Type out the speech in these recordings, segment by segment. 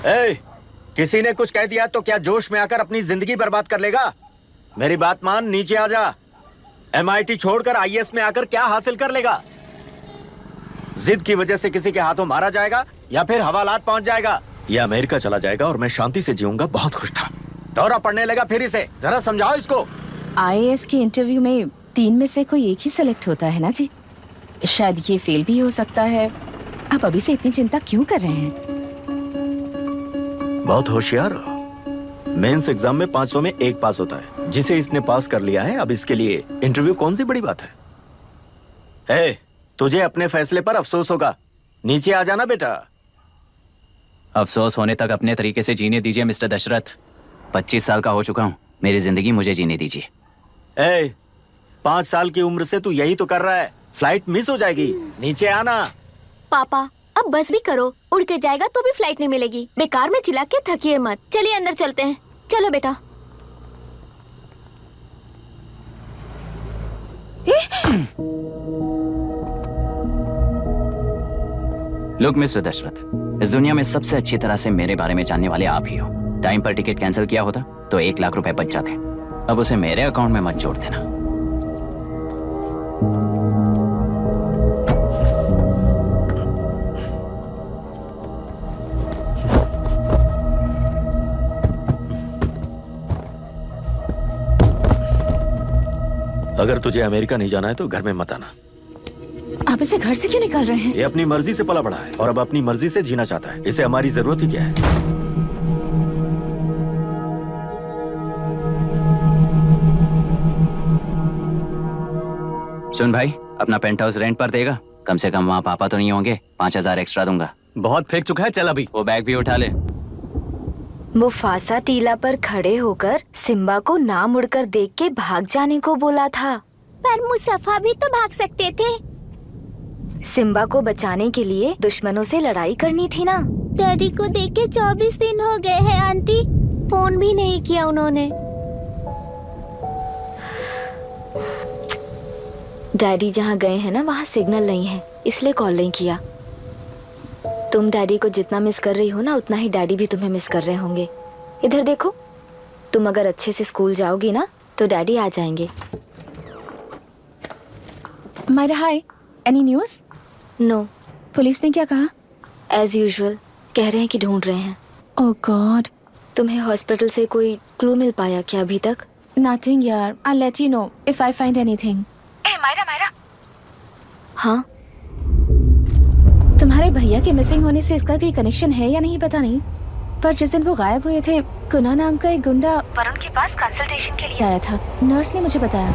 ए, किसी ने कुछ कह दिया तो क्या जोश में आकर अपनी जिंदगी बर्बाद कर लेगा? मेरी बात मान, नीचे आ जा। MIT छोड़कर IAS में आकर क्या हासिल कर लेगा? जिद की वजह से किसी के हाथों मारा जाएगा या फिर हवालात पहुंच जाएगा या अमेरिका चला जाएगा और मैं शांति से जीऊंगा। बहुत खुश था, दौरा पड़ने लगा फिर इसे। जरा समझाओ इसको। IAS की इंटरव्यू में 3 में से कोई एक ही सेलेक्ट होता है ना जी? शायद ये फेल भी हो सकता है। आप अभी से इतनी चिंता क्यों कर रहे हैं? बहुत होशियार हो। मेंस एग्जाम में 500 में 1 पास होता है, जिसे इसने पास कर लिया है। अब इसके लिए इंटरव्यू कौन सी बड़ी बात है? तुझे अपने फैसले पर अफसोस होगा। नीचे आ जाना बेटा। अफसोस होने तक अपने तरीके से जीने दीजिए मिस्टर दशरथ। 25 साल का हो चुका हूँ, मेरी जिंदगी मुझे जीने दीजिए। 5 साल की उम्र से तू यही तो कर रहा है। फ्लाइट मिस हो जाएगी, नीचे आना। पापा अब बस भी करो, उड़ के जाएगा तो भी फ्लाइट नहीं मिलेगी। बेकार में चिल्ला के थकिए मत। चलिए अंदर चलते हैं। चलो बेटा। लुक मिस्टर दशरथ, इस दुनिया में सबसे अच्छी तरह से मेरे बारे में जानने वाले आप ही हो। टाइम पर टिकट कैंसिल किया होता तो 1 लाख रुपए बच जाते। अब उसे मेरे अकाउंट में मत जोड़ देना। अगर तुझे अमेरिका नहीं जाना है तो घर में मत आना। आप इसे घर से क्यों निकाल रहे हैं? ये अपनी मर्जी से पला बड़ा है और अब अपनी मर्जी से जीना चाहता है। इसे हमारी जरूरत ही क्या है? सुन भाई, अपना पेंट हाउस रेंट पर देगा? कम से कम वहाँ पापा तो नहीं होंगे। 5000 एक्स्ट्रा दूंगा। बहुत फेंक चुका है, चल अभी। वो बैग भी उठा ले। मुफासा टीला पर खड़े होकर सिम्बा को ना मुड़कर देख के भाग जाने को बोला था। पर मुसफा भी तो भाग सकते थे। सिम्बा को बचाने के लिए दुश्मनों से लड़ाई करनी थी ना। डैडी को देख के 24 दिन हो गए हैं आंटी। फोन भी नहीं किया उन्होंने। डैडी जहाँ गए हैं ना वहाँ सिग्नल नहीं है, इसलिए कॉल नहीं किया। तुम डैडी को जितना मिस कर रही हो ना, उतना ही डैडी भी तुम्हें मिस कर रहे होंगे। इधर देखो, तुम अगर अच्छे से स्कूल जाओगी ना तो डैडी आ जाएंगे। मायरा हाय, एनी न्यूज़? नो। पुलिस ने क्या कहा? एज यूजुअल कह रहे हैं कि ढूंढ रहे हैं। ओह गॉड। तुम्हें हॉस्पिटल से कोई क्लू मिल पाया क्या अभी तक? नथिंग यार, I let you know if I find anything. Myra. हाँ, तुम्हारे भैया के मिसिंग होने से इसका कोई कनेक्शन है या नहीं पता नहीं, पर जिस दिन वो गायब हुए थे, कुना नाम का एक गुंडा वरुण के पास कंसल्टेशन के लिए आया था। नर्स ने मुझे बताया।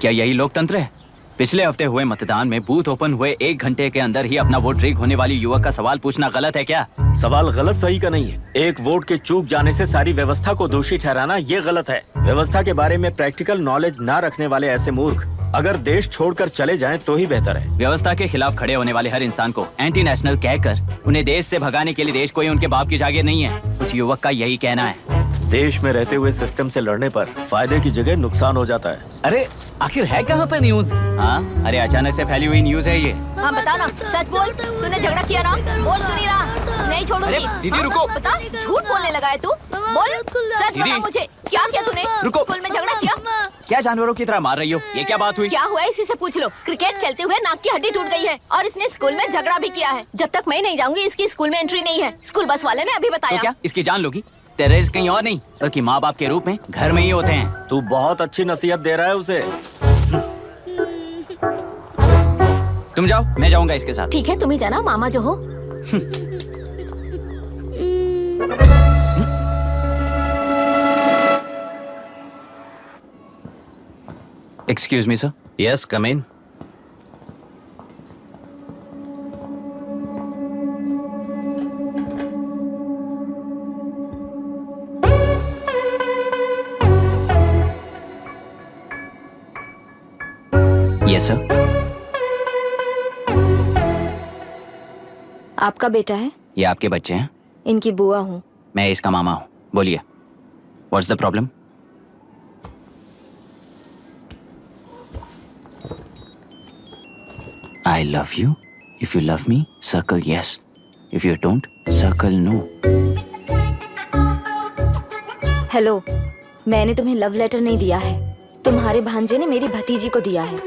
क्या यही लोकतंत्र है? पिछले हफ्ते हुए मतदान में बूथ ओपन हुए 1 घंटे के अंदर ही अपना वोट रीक होने वाली युवक का सवाल पूछना गलत है क्या? सवाल गलत सही का नहीं है। एक वोट के चूक जाने से सारी व्यवस्था को दोषी ठहराना ये गलत है। व्यवस्था के बारे में प्रैक्टिकल नॉलेज ना रखने वाले ऐसे मूर्ख अगर देश छोड़कर चले जाएं तो ही बेहतर है। व्यवस्था के खिलाफ खड़े होने वाले हर इंसान को एंटी नेशनल कहकर उन्हें देश से भगाने के लिए देश कोई उनके बाप की जागीर नहीं है। कुछ युवक का यही कहना है। देश में रहते हुए सिस्टम से लड़ने पर फायदे की जगह नुकसान हो जाता है। अरे आखिर है कहाँ पे न्यूज? हाँ, अरे अचानक से फैली हुई न्यूज है ये। हाँ बता ना, सच बोल। तूने झगड़ा किया ना? बोल क्यों नहीं रहा? नहीं छोड़ूंगी। अरे दीदी रुको। बता, झूठ बोलने लगा है तू। बोल, सच बता मुझे, क्या किया तूने? रुको। स्कूल में झगड़ा किया? क्या जानवरों की तरह मार रही हो? ये क्या बात हुई? क्या हुआ इसी से पूछ लो। क्रिकेट खेलते हुए नाक की हड्डी टूट गई है और इसने स्कूल में झगड़ा भी किया है। जब तक मैं नहीं जाऊंगी इसकी स्कूल में एंट्री नहीं है। स्कूल बस वाले ने अभी बताया। तो क्या इसकी जान लोगी? टेररिस्ट कहीं और नहीं बल्कि माँ बाप के रूप में घर में ही होते हैं। तू बहुत अच्छी नसीहत दे रहा है उसे। तुम जाओ, मैं जाऊंगा इसके साथ। ठीक है, तुम ही जाना, मामा जो हो। Excuse me sir. Yes, come in. Yes sir. आपका बेटा है? ये आपके बच्चे हैं? इनकी बुआ हूँ। मैं इसका मामा हूँ। बोलिए, what's the problem? I love you. If you love me, circle yes. If you don't, circle no. Hello, मैंने तुम्हें लव लेटर नहीं दिया है, तुम्हारे भांजे ने मेरी भतीजी को दिया है।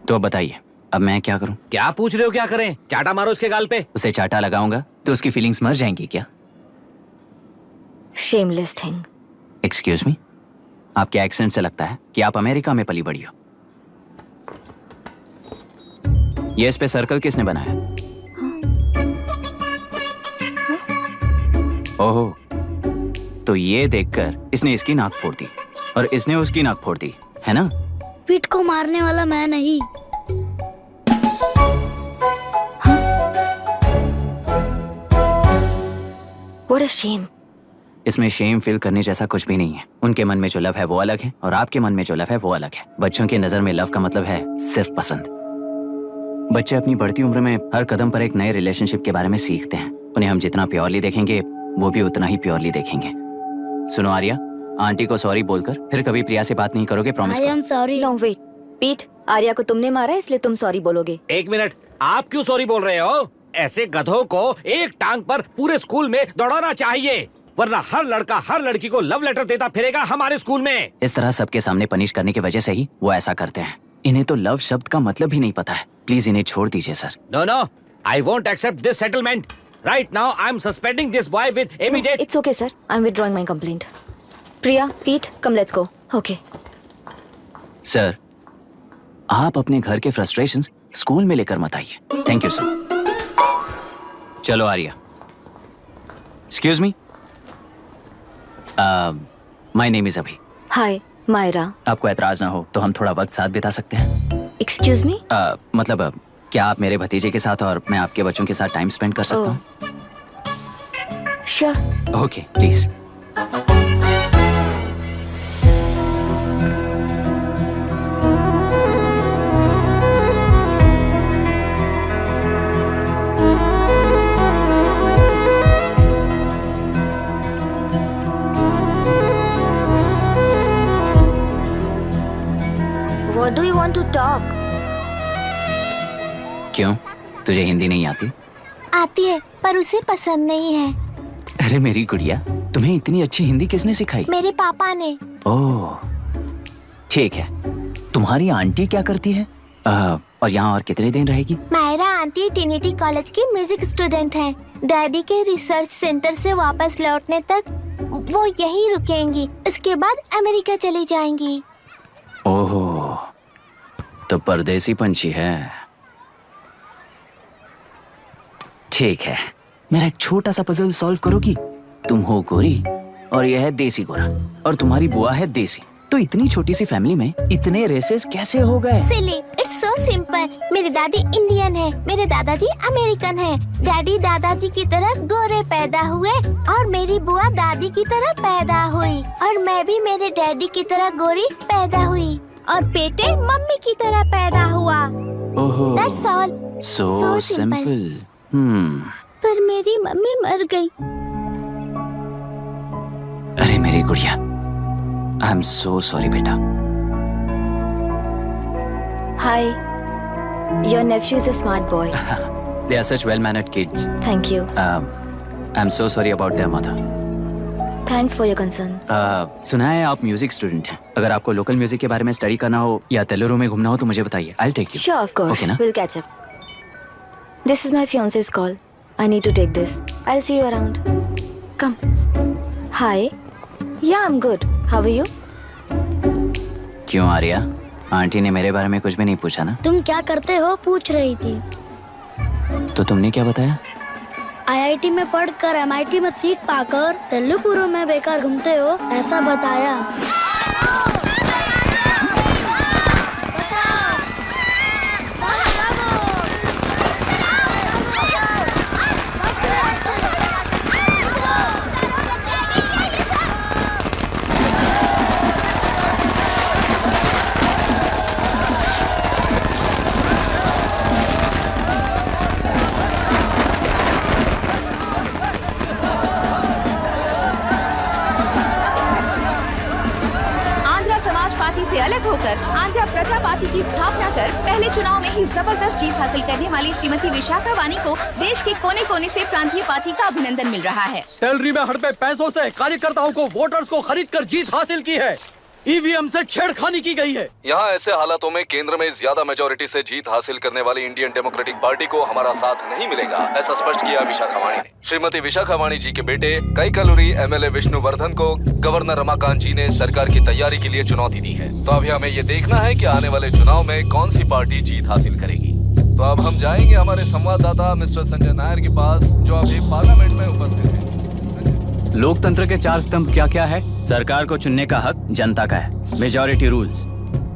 तो अब बताइए, अब मैं क्या करूं? क्या पूछ रहे हो? क्या करें? चाटा मारो उसके गाल पे। उसे चाटा लगाऊंगा तो उसकी फीलिंग्स मर जाएंगी क्या? Shameless thing. एक्सक्यूज मी, आपके एक्सेंट से लगता है कि आप अमेरिका में पली बड़ी हो। ये इस पे सर्कल किसने बनाया? ओहो, तो ये देखकर इसने इसकी नाक फोड़ दी और इसने उसकी नाक फोड़ दी, है ना? पीठ को मारने वाला मैं नहीं। What a shame. इसमें शेम फील करने जैसा कुछ भी नहीं है। उनके मन में जो लव है वो अलग है और आपके मन में जो लव है वो अलग है। बच्चों की नजर में लव का मतलब है सिर्फ पसंद। बच्चे अपनी बढ़ती उम्र में हर कदम पर एक नए रिलेशनशिप के बारे में सीखते हैं। उन्हें हम जितना प्योरली देखेंगे वो भी उतना ही प्योरली देखेंगे। सुनो आर्या, आंटी को सॉरी बोलकर फिर कभी प्रिया से बात नहीं करोगे, प्रॉमिस आई करो। Am sorry. No, wait. पीट, आर्या को तुमने मारा इसलिए तुम सॉरी बोलोगे। एक मिनट, आप क्यों सॉरी बोल रहे हो? ऐसे गधों को एक टांग पर पूरे स्कूल में दौड़ाना चाहिए, वरना हर लड़का हर लड़की को लव लेटर देता फिरेगा हमारे स्कूल में। इस तरह सबके सामने पनिश करने की वजह से ही वो ऐसा करते हैं। इन्हें तो लव शब्द का मतलब ही नहीं पता है। प्लीज इन्हें छोड़ दीजिए sir. No no, I won't accept this settlement. Right now I am suspending this boy with immediate. It's okay, sir. I'm withdrawing my complaint. Priya, Pete, come let's go. Okay. Sir, आप अपने घर के frustrations school में लेकर मत आइए। Thank you sir. चलो Arya. Excuse me, my name is Abhi. Hi, Myra. आपको ऐतराज ना हो तो हम थोड़ा वक्त साथ बिता सकते हैं? Excuse me? मतलब क्या आप मेरे भतीजे के साथ और मैं आपके बच्चों के साथ टाइम स्पेंड कर सकता हूँ? Sure. Okay, please. What do you want to talk? क्यों, तुझे हिंदी नहीं आती? आती है पर उसे पसंद नहीं है। अरे मेरी गुड़िया, तुम्हें इतनी अच्छी हिंदी किसने सिखाई? मेरे पापा ने। ओह, ठीक है। तुम्हारी आंटी क्या करती है? और यहाँ और कितने दिन रहेगी? मायरा आंटी ट्रिनिटी कॉलेज की म्यूजिक स्टूडेंट हैं। डैडी के रिसर्च सेंटर से वापस लौटने तक वो यहीं रुकेंगी। इसके बाद अमेरिका चली जाएंगी। ओहो, तो परदेसी पंछी है। ठीक है, मेरा एक छोटा सा पजल सॉल्व करोगी? तुम हो गोरी और यह है देसी गोरा और तुम्हारी बुआ है देसी, तो इतनी छोटी सी फैमिली में इतने रेसेस कैसे हो गए? सिली, इट्स सो सिंपल। मेरी दादी इंडियन है, मेरे दादाजी अमेरिकन है। डैडी दादाजी की तरह गोरे पैदा हुए और मेरी बुआ दादी की तरह पैदा हुई और मैं भी मेरे डैडी की तरह गोरी पैदा हुई और बेटे मम्मी की तरह पैदा हुआ। ओहो, That's all. So So simple. Simple. पर मेरी मम्मी मर गई। अरे मेरी गुड़िया, आई एम सो सॉरी बेटा। Hi. Your nephew is a smart boy. They are such well-mannered kids. Thank you. I'm so sorry about their mother. Thanks for your concern. सुना है आप म्यूजिक स्टूडेंट हैं। अगर आपको लोकल म्यूजिक के बारे में स्टडी करना हो या तेलुरु में घूमना हो तो मुझे बताइए। I'll take you. Sure, of course. Okay ना? We'll catch up. This is my fiance's call. I need to take this. I'll see you around. Come. Hi. Yeah, I'm good. How are you? क्यों Arya, aunty ने मेरे बारे में कुछ भी नहीं पूछा ना? तुम क्या करते हो पूछ रही थी। तो तुमने क्या बताया? आईआईटी में पढ़कर एमआईटी में सीट पाकर तेलुगुरु में बेकार घूमते हो ऐसा बताया। जनता पार्टी की स्थापना कर पहले चुनाव में ही जबरदस्त जीत हासिल करने वाली श्रीमती विशाखा वानी को देश के कोने कोने से प्रांतीय पार्टी का अभिनंदन मिल रहा है। टेलरी में हड़पे पैसों से कार्यकर्ताओं को वोटर्स को खरीद कर जीत हासिल की है। ईवीएम से छेड़खानी की गई है। यहाँ ऐसे हालातों में केंद्र में ज्यादा मेजोरिटी से जीत हासिल करने वाली इंडियन डेमोक्रेटिक पार्टी को हमारा साथ नहीं मिलेगा, ऐसा स्पष्ट किया विशाखा वाणी ने। श्रीमती विशाखा वाणी जी के बेटे कैकलुरी एमएलए विष्णुवर्धन को गवर्नर रमाकांत जी ने सरकार की तैयारी के लिए चुनौती दी है। तो अभी हमें ये देखना है कि आने वाले चुनाव में कौन सी पार्टी जीत हासिल करेगी। तो अब हम जाएंगे हमारे संवाददाता मिस्टर संजय नायर के पास, जो अभी पार्लियामेंट में उपस्थित है। लोकतंत्र के 4 स्तंभ क्या क्या है? सरकार को चुनने का हक जनता का है। Majority rules.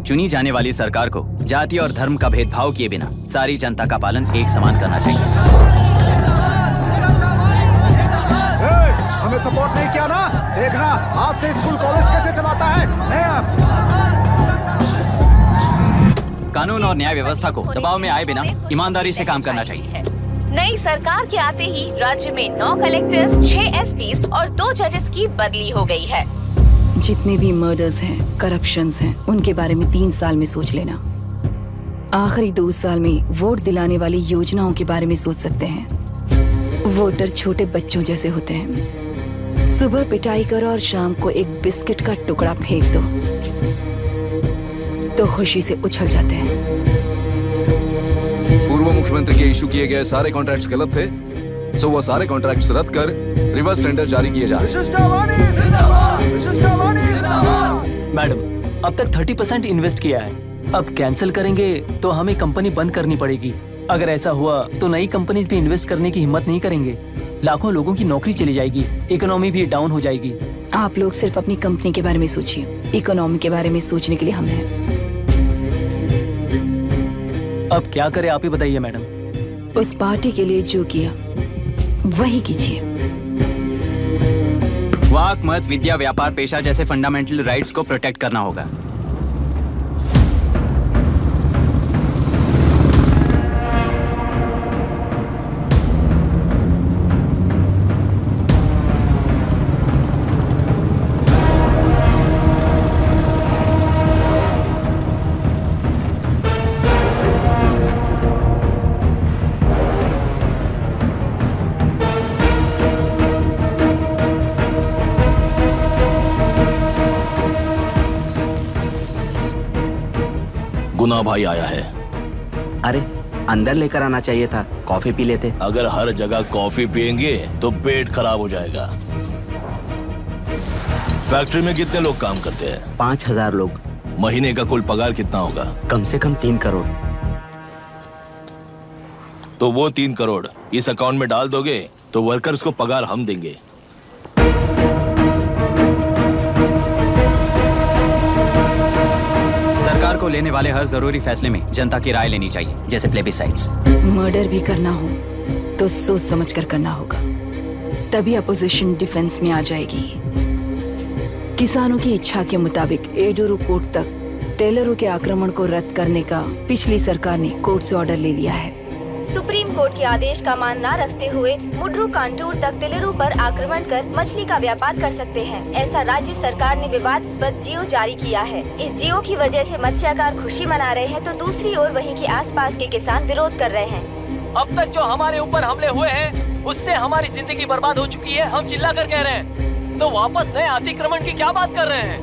चुनी जाने वाली सरकार को जाति और धर्म का भेदभाव किए बिना सारी जनता का पालन एक समान करना चाहिए। हमें सपोर्ट नहीं किया ना, देखना आज से स्कूल कॉलेज कैसे चलाता है। कानून और न्याय व्यवस्था को दबाव में आए बिना ईमानदारी से काम करना चाहिए। नई सरकार के आते ही राज्य में 9 कलेक्टर्स, 6 एसपीज और 2 जजेस की बदली हो गई है। जितने भी मर्डर्स हैं, करप्शंस हैं, उनके बारे में 3 साल में सोच लेना। आखिरी 2 साल में वोट दिलाने वाली योजनाओं के बारे में सोच सकते हैं। वोटर छोटे बच्चों जैसे होते हैं। सुबह पिटाई करो और शाम को एक बिस्किट का टुकड़ा फेंक दो तो खुशी से उछल जाते हैं। पूर्व मुख्यमंत्री के इशू किए गए सारे कॉन्ट्रैक्ट्स गलत थे, सो वो सारे कॉन्ट्रैक्ट्स रद्द कर रिवर्स टेंडर जारी किए जा रहे हैं। मैडम, अब तक 30% इन्वेस्ट किया है। अब कैंसिल करेंगे तो हमें कंपनी बंद करनी पड़ेगी। अगर ऐसा हुआ तो नई कंपनीज भी इन्वेस्ट करने की हिम्मत नहीं करेंगे। लाखों लोगों की नौकरी चली जाएगी, इकोनॉमी भी डाउन हो जाएगी। आप लोग सिर्फ अपनी कंपनी के बारे में सोचिए, इकोनॉमी के बारे में सोचने के लिए हम हैं। अब क्या करें आप ही बताइए मैडम। उस पार्टी के लिए जो किया वही कीजिए। वाक, मत, विद्या, व्यापार, पेशा जैसे फंडामेंटल राइट्स को प्रोटेक्ट करना होगा। गुना भाई आया है। अरे अंदर लेकर आना चाहिए था, कॉफी पी लेते। अगर हर जगह कॉफी पियेंगे तो पेट खराब हो जाएगा। फैक्ट्री में कितने लोग काम करते हैं? 5000 लोग। महीने का कुल पगार कितना होगा? कम से कम 3 करोड़। तो वो 3 करोड़ इस अकाउंट में डाल दोगे तो वर्कर्स को पगार हम देंगे। सरकार को लेने वाले हर जरूरी फैसले में जनता की राय लेनी चाहिए, जैसे प्लेबिसाइट्स। मर्डर भी करना हो तो सोच समझ कर करना होगा, तभी अपोजिशन डिफेंस में आ जाएगी। किसानों की इच्छा के मुताबिक एडोरू कोर्ट तक टेलरों के आक्रमण को रद्द करने का पिछली सरकार ने कोर्ट से ऑर्डर ले लिया है। सुप्रीम कोर्ट के आदेश का मान न रखते हुए मुड्रू कांटूर तक टेलरों पर आक्रमण कर मछली का व्यापार कर सकते हैं, ऐसा राज्य सरकार ने विवादास्पद जियो जारी किया है। इस जियो की वजह से मत्स्यकार खुशी मना रहे हैं तो दूसरी ओर वहीं के आसपास के किसान विरोध कर रहे हैं। अब तक जो हमारे ऊपर हमले हुए हैं उससे हमारी जिंदगी बर्बाद हो चुकी है, हम चिल्ला कर कह रहे हैं, तो वापस नए अतिक्रमण की क्या बात कर रहे हैं?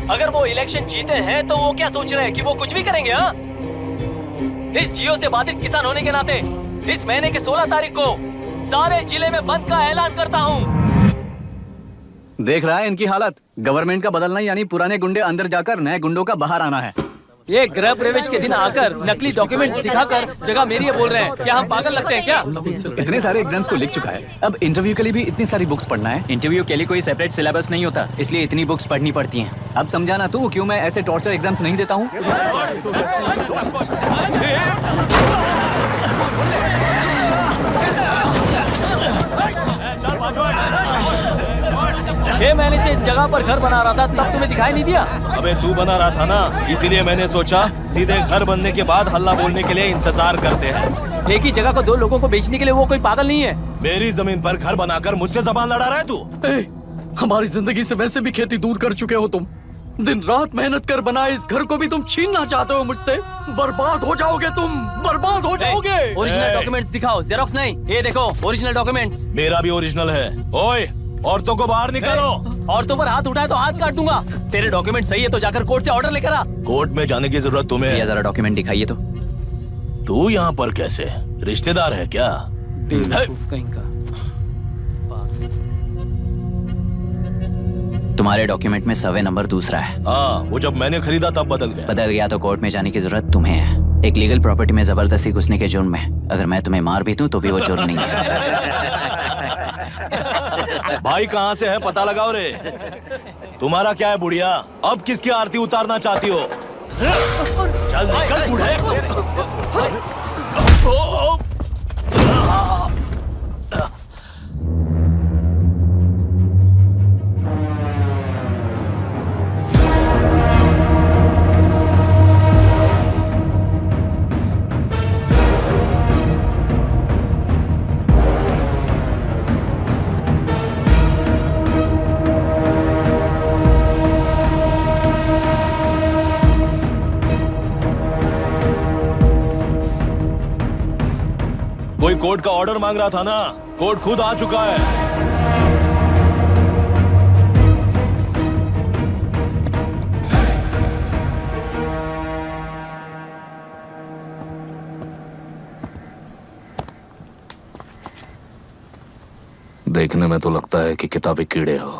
अगर वो इलेक्शन जीते हैं तो वो क्या सोच रहे हैं कि वो कुछ भी करेंगे? हाँ, इस जियो से बाधित किसान होने के नाते इस महीने के 16 तारीख को सारे जिले में बंद का ऐलान करता हूँ। देख रहा है इनकी हालत। गवर्नमेंट का बदलना यानी पुराने गुंडे अंदर जाकर नए गुंडों का बाहर आना है। ये गृह प्रवेश के दिन आकर नकली डॉक्यूमेंट दिखाकर जगह मेरी है बोल रहे हैं। क्या हम पागल लगते हैं क्या? इतने सारे एग्जाम्स को लिख चुका है, अब इंटरव्यू के लिए भी इतनी सारी बुक्स पढ़ना है। इंटरव्यू के लिए कोई सेपरेट सिलेबस नहीं होता, इसलिए इतनी बुक्स पढ़नी पड़ती हैं। अब समझाना तू क्यों मैं ऐसे टॉर्चर एग्जाम्स नहीं देता हूँ। 6 महीने से इस जगह पर घर बना रहा था, तब तुम्हें दिखाई नहीं दिया? अबे तू बना रहा था ना, इसीलिए मैंने सोचा सीधे घर बनने के बाद हल्ला बोलने के लिए इंतजार करते हैं। एक ही जगह को 2 लोगों को बेचने के लिए वो कोई पागल नहीं है। मेरी जमीन पर घर बनाकर मुझसे जबान लड़ा रहा है तू। हमारी जिंदगी से वैसे भी खेती दूर कर चुके हो तुम। दिन रात मेहनत कर बनाए इस घर को भी तुम छीनना चाहते हो मुझसे। बर्बाद हो जाओगे तुम, बर्बाद हो जाओगे। ओरिजिनल डॉक्यूमेंट्स दिखाओ, जेरोक्स नहीं। ये देखो ओरिजिनल डॉक्यूमेंट्स। मेरा भी ओरिजिनल है। ओए, औरतों को बाहर निकालो। औरतों पर हाथ उठाए तो हाथ काट दूंगा। तेरे डॉक्यूमेंट सही है तो जाकर कोर्ट से ऑर्डर लेकर आ। कोर्ट में जाने की जरूरत तुम्हें है? जरा डॉक्यूमेंट दिखाइए तो। तू यहाँ पर कैसे? रिश्तेदार है क्या? बेवकूफ कहीं का। तुम्हारे डॉक्यूमेंट में सर्वे नंबर दूसरा है। हाँ, वो जब मैंने खरीदा तब बदल गया। बदल गया तो कोर्ट में जाने की जरूरत तुम्हें है। एक लीगल प्रॉपर्टी में जबरदस्ती घुसने के जुर्म में अगर मैं तुम्हें मार भी दूं तो भी वो जुर्म नहीं है। भाई कहाँ से है पता लगाओ रे। तुम्हारा क्या है बुढ़िया? अब किसकी आरती उतारना चाहती हो? चल निकल बूढ़े। कोई कोर्ट का ऑर्डर मांग रहा था ना? कोर्ट खुद आ चुका है। देखने में तो लगता है कि किताबी कीड़े हो।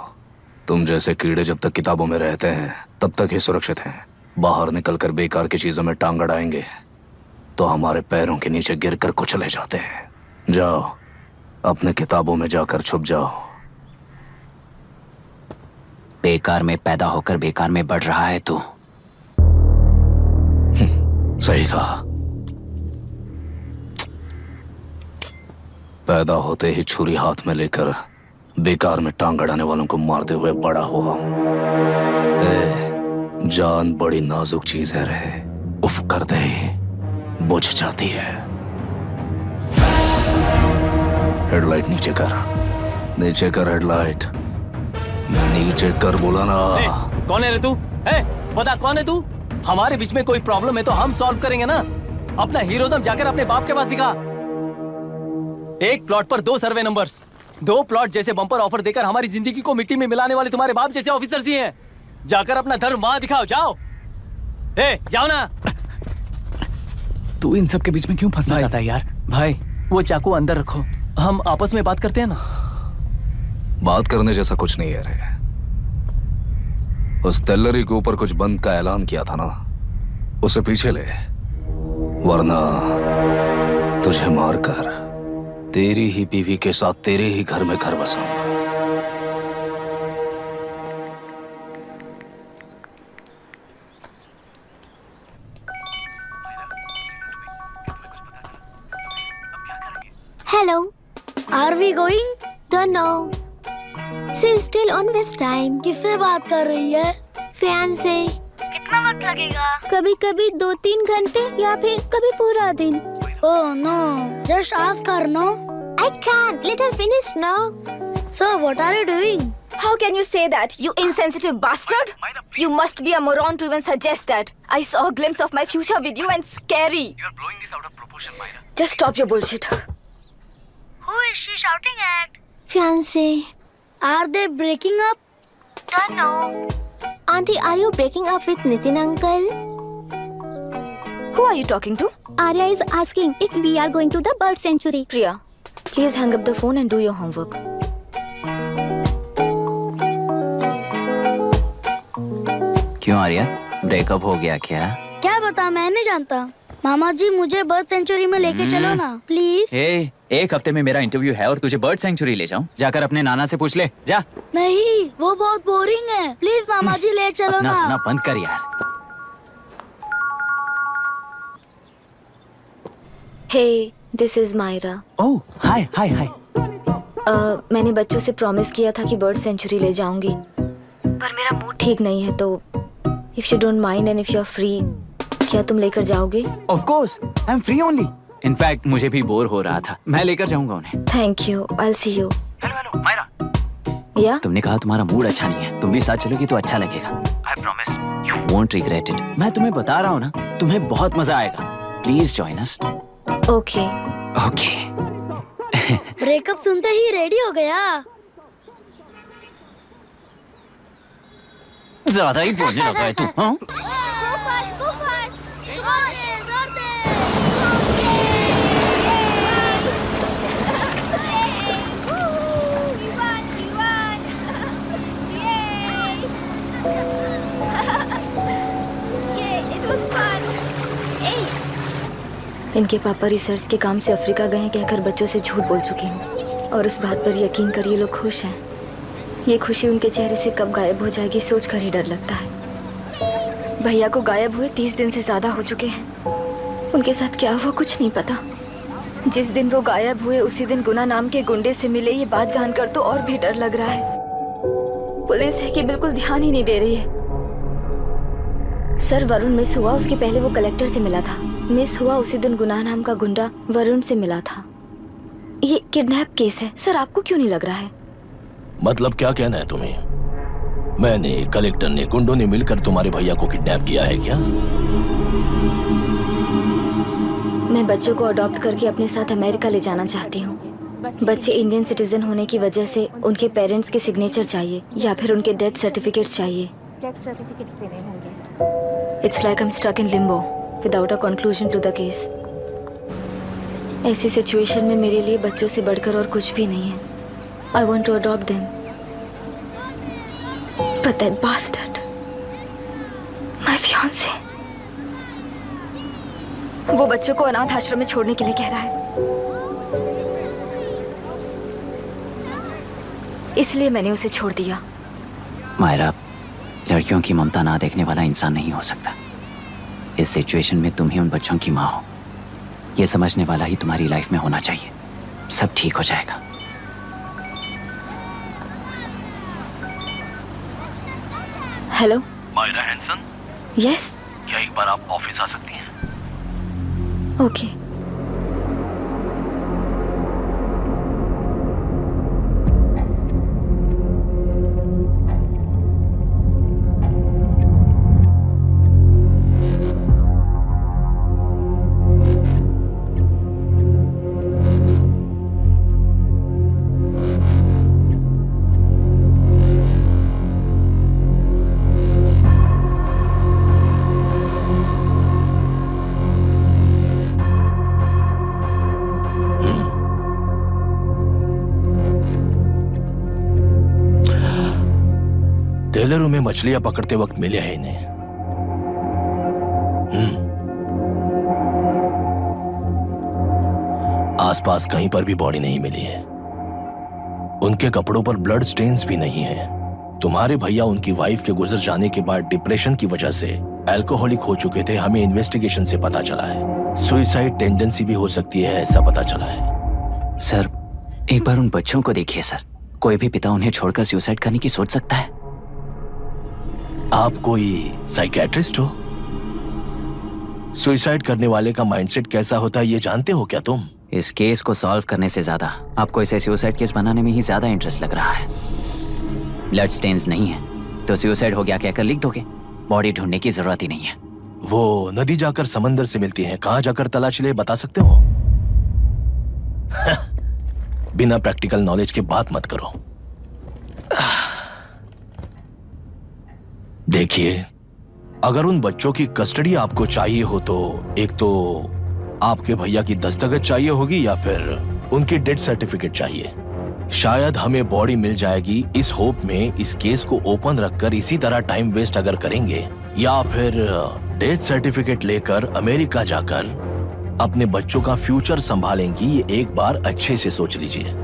तुम जैसे कीड़े जब तक किताबों में रहते हैं तब तक ही सुरक्षित हैं। बाहर निकलकर बेकार की चीजों में टांग अड़ाएंगे तो हमारे पैरों के नीचे गिरकर कुचले जाते हैं। जाओ, अपने किताबों में जाकर छुप जाओ। बेकार में पैदा होकर बेकार में बढ़ रहा है तू। सही कहा। पैदा होते ही छुरी हाथ में लेकर बेकार में टांग अड़ाने वालों को मारते हुए बड़ा हुआ हूं। जान बड़ी नाजुक चीज है रे, उफ कर दे बुझ जाती है। हेडलाइट नीचे कर, नीचे कर हेडलाइट, नीचे कर बोला ना। कौन है रे तू? बता कौन है तू? हमारे बीच में कोई प्रॉब्लम है तो हम सॉल्व करेंगे ना। अपना हीरोइज्म जाकर अपने बाप के पास दिखा। एक प्लॉट पर 2 सर्वे नंबर्स, 2 प्लॉट जैसे बम्पर ऑफर देकर हमारी जिंदगी को मिट्टी में मिलाने वाले तुम्हारे बाप जैसे ऑफिसर्स ही हैं। जाकर अपना धर्म वहां दिखाओ, जाओ। जाओ ना। तू इन सब के बीच में क्यों फंसना चाहता है यार? भाई वो चाकू अंदर रखो, हम आपस में बात करते हैं ना। बात करने जैसा कुछ नहीं है रे। उस तेलरी के ऊपर कुछ बंद का ऐलान किया था ना, उसे पीछे ले, वरना तुझे मारकर तेरी ही बीवी के साथ तेरे ही घर में घर बसाऊंगा। Hello. Are we going? Don't know. She's still on West time. किससे बात कर रही है? फैन से। कितना वक्त लगेगा? कभी कभी 2-3 घंटे या फिर कभी पूरा दिन। Oh no, just ask her, no? I can't. Let her finish now. So what are you doing? How can you say that, you insensitive bastard? You must be a moron to even suggest that. I saw a glimpse of my future with you and scary. You are blowing this out of proportion, Myra. Just stop your bullshit. Who is she shouting at? Fiancé. Are they breaking up? Don't know. Auntie, are you breaking up with Nitin uncle? Who are you talking to? Arya is asking if we are going to the bird sanctuary. Priya, please hang up the phone and do your homework. क्यों Arya, breakup हो गया क्या? क्या बता, मैं नहीं जानता। मामा जी मुझे बर्ड सेंचुरी में लेके चलो ना प्लीज। एक हफ्ते में मेरा इंटरव्यू है और तुझे बर्ड सेंचुरी ले जाऊं? जाकर अपने नाना से पूछ ले, जा। नहीं, वो बहुत बोरिंग है, प्लीज मामा जी ले चलो ना। अपना बंद कर यार। Hey, this is Myra. Oh, hi, hi, hi. मैंने बच्चों से प्रॉमिस किया था कि बर्ड सेंचुरी ले जाऊंगी, पर मेरा मूड ठीक नहीं है, तो if you don't mind and if you're free, क्या तुम लेकर जाओगे? Of course, I'm free only. In fact, मुझे भी बोर हो रहा था, मैं लेकर जाऊंगा उन्हें। Thank you, I'll see you. Hello, Myra. Yeah? तुमने कहा तुम्हारा मूड अच्छा नहीं है, तुम भी साथ चलोगी तो अच्छा लगेगा। I promise. Won't regret it. मैं तुम्हें बता रहा हूँ ना, तुम्हें बहुत मजा आएगा। Please join us. Okay okay. Breakup सुनते ही रेडी हो गया। ज्यादा ही बोलने लगा है तू। हाँ? इनके पापा रिसर्च के काम से अफ्रीका गए हैं कहकर बच्चों से झूठ बोल चुकी हूँ, और उस बात पर यकीन कर ये लोग खुश हैं। ये खुशी उनके चेहरे से कब गायब हो जाएगी सोच कर ही डर लगता है। भैया को गायब हुए 30 दिन से ज्यादा हो चुके हैं। उनके साथ क्या हुआ कुछ नहीं पता। जिस दिन वो गायब हुए उसी दिन गुना नाम के गुंडे से मिले, ये बात जानकर तो और भी डर लग रहा है। पुलिस है कि बिल्कुल ध्यान ही नहीं दे रही है। सर वरुण मिस हुआ, उसके पहले वो कलेक्टर से मिला था। मिस हुआ उसी दिन गुनाह नाम का गुंडा वरुण से मिला था। ये किडनैप केस है सर, आपको क्यों नहीं लग रहा है? मतलब क्या कहना है तुम्हें? मैंने, कलेक्टर ने, गुंडों ने मिलकर तुम्हारे भैया को किडनैप किया है क्या? मैं बच्चों को अडॉप्ट करके अपने साथ अमेरिका ले जाना चाहती हूँ। बच्चे इंडियन सिटीजन होने की वजह से उनके पेरेंट्स के सिग्नेचर चाहिए या फिर उनके डेथ सर्टिफिकेट्स चाहिए। डेथ सर्टिफिकेट्स देने होंगे। It's like I'm stuck in limbo without a conclusion to the case. ऐसी सिचुएशन में मेरे लिए बच्चों से बढ़कर और कुछ भी नहीं है। I want to adopt them. But that bastard, my fiancé, वो बच्चों को अनाथ आश्रम में छोड़ने के लिए कह रहा है। इसलिए मैंने उसे छोड़ दिया। मायरा, लड़कियों की ममता ना देखने वाला इंसान नहीं हो सकता। इस सिचुएशन में तुम ही उन बच्चों की माँ हो, ये समझने वाला ही तुम्हारी लाइफ में होना चाहिए। सब ठीक हो जाएगा। Hello Myra Hanson. यस। क्या एक बार आप ऑफिस आ सकती हैं? ओके। टेलरों में मछलियां पकड़ते वक्त मिले हैं इन्हें। आसपास कहीं पर भी बॉडी नहीं मिली है। उनके कपड़ों पर ब्लड स्टेन्स भी नहीं है। तुम्हारे भैया उनकी वाइफ के गुजर जाने के बाद डिप्रेशन की वजह से अल्कोहलिक हो चुके थे। हमें इन्वेस्टिगेशन से पता चला है सुसाइड टेंडेंसी भी हो सकती है, ऐसा पता चला है। सर एक बार उन बच्चों को देखिए सर। कोई भी पिता उन्हें छोड़कर सुसाइड करने की सोच सकता है? आप कोई साइकियाट्रिस्ट हो? सुसाइड करने वाले का माइंडसेट कैसा होता है ये जानते हो क्या तुम? इस केस को सॉल्व करने से ज्यादा आपको इसे सुसाइड केस बनाने में ही ज्यादा इंटरेस्ट लग रहा है। ब्लड स्टेन्स नहीं है तो सुसाइड हो गया कहकर लिख दोगे। बॉडी ढूंढने की जरूरत ही नहीं है। वो नदी जाकर समंदर से मिलती है, कहां जाकर तलाश ले बता सकते हो? बिना प्रैक्टिकल नॉलेज के बात मत करो। देखिए, अगर उन बच्चों की कस्टडी आपको चाहिए हो तो एक तो आपके भैया की दस्तखत चाहिए होगी या फिर उनकी डेथ सर्टिफिकेट चाहिए। शायद हमें बॉडी मिल जाएगी इस होप में इस केस को ओपन रखकर इसी तरह टाइम वेस्ट अगर करेंगे, या फिर डेथ सर्टिफिकेट लेकर अमेरिका जाकर अपने बच्चों का फ्यूचर संभालेंगी। ये एक बार अच्छे से सोच लीजिए।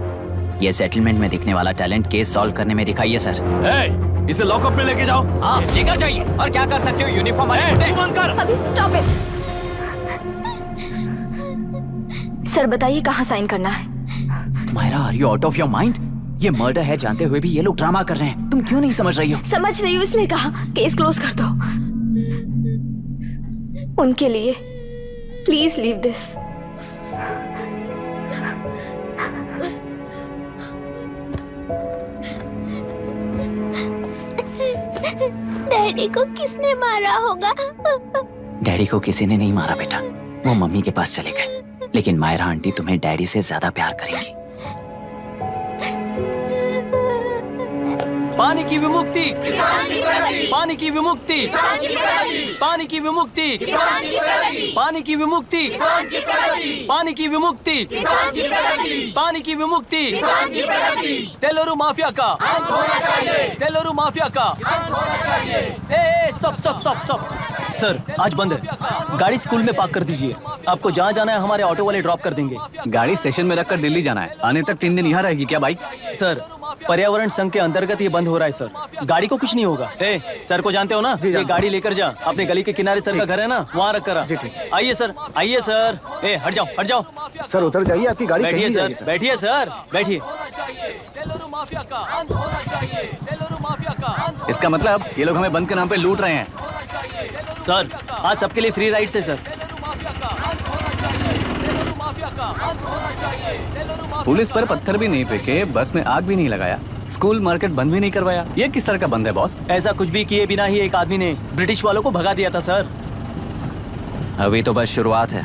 ये सेटलमेंट में दिखने वाला टैलेंट केस सॉल्व करने में दिखाइए सर। इसे लॉकअप में लेके जाओ। हाँ लेकर जाइए। और क्या कर सकते हो? यूनिफॉर्म अभी स्टॉप इट। सर बताइए कहाँ साइन करना है? Myra are you out of your mind? ये मर्डर है जानते हुए भी ये लोग ड्रामा कर रहे हैं। तुम क्यों नहीं समझ रही हो? समझ रही हूँ इसलिए कहा केस क्लोज कर दो। उनके लिए please leave this. Daddy daddy को किसने मारा होगा? डैडी को किसी ने नहीं मारा बेटा, वो मम्मी के पास चले गए। लेकिन मायरा आंटी तुम्हें डैडी से ज्यादा प्यार करेंगी। पानी की विमुक्ति, पानी की विमुक्ति, पानी की विमुक्ति, पानी की विमुक्ति, पानी की विमुक्ति, पानी की विमुक्ति, तेलुरु माफिया का, तेलुरु माफिया का। Stop stop stop stop. Sir आज बंद है, गाड़ी स्कूल में पार्क कर दीजिए। आपको जहाँ जाना है हमारे ऑटो वाले ड्रॉप कर देंगे। गाड़ी स्टेशन में रखकर दिल्ली जाना है, आने तक 3 दिन यहाँ रहेगी क्या बाइक? सर पर्यावरण संघ के अंतर्गत ये बंद हो रहा है सर, गाड़ी को कुछ नहीं होगा। सर को जानते हो ना, ये गाड़ी लेकर जा, अपने गली के किनारे सर का घर है ना, वहाँ रख कर आ। आइए सर, आइए सर। हट जाओ हट जाओ सर, उतर जाइए, आपकी गाड़ी बैठिए कहीं नहीं सर, जाएगी, बैठिए सर, बैठिए। इसका मतलब ये लोग हमें बंद के नाम पे लूट रहे हैं। सर आज सबके लिए फ्री राइड है सर। पुलिस पर पत्थर भी नहीं फेंके, बस में आग भी नहीं लगाया, स्कूल मार्केट बंद भी नहीं करवाया, ये किस तरह का बंद है बॉस? ऐसा कुछ भी किए बिना ही एक आदमी ने ब्रिटिश वालों को भगा दिया था सर। अभी तो बस शुरुआत है,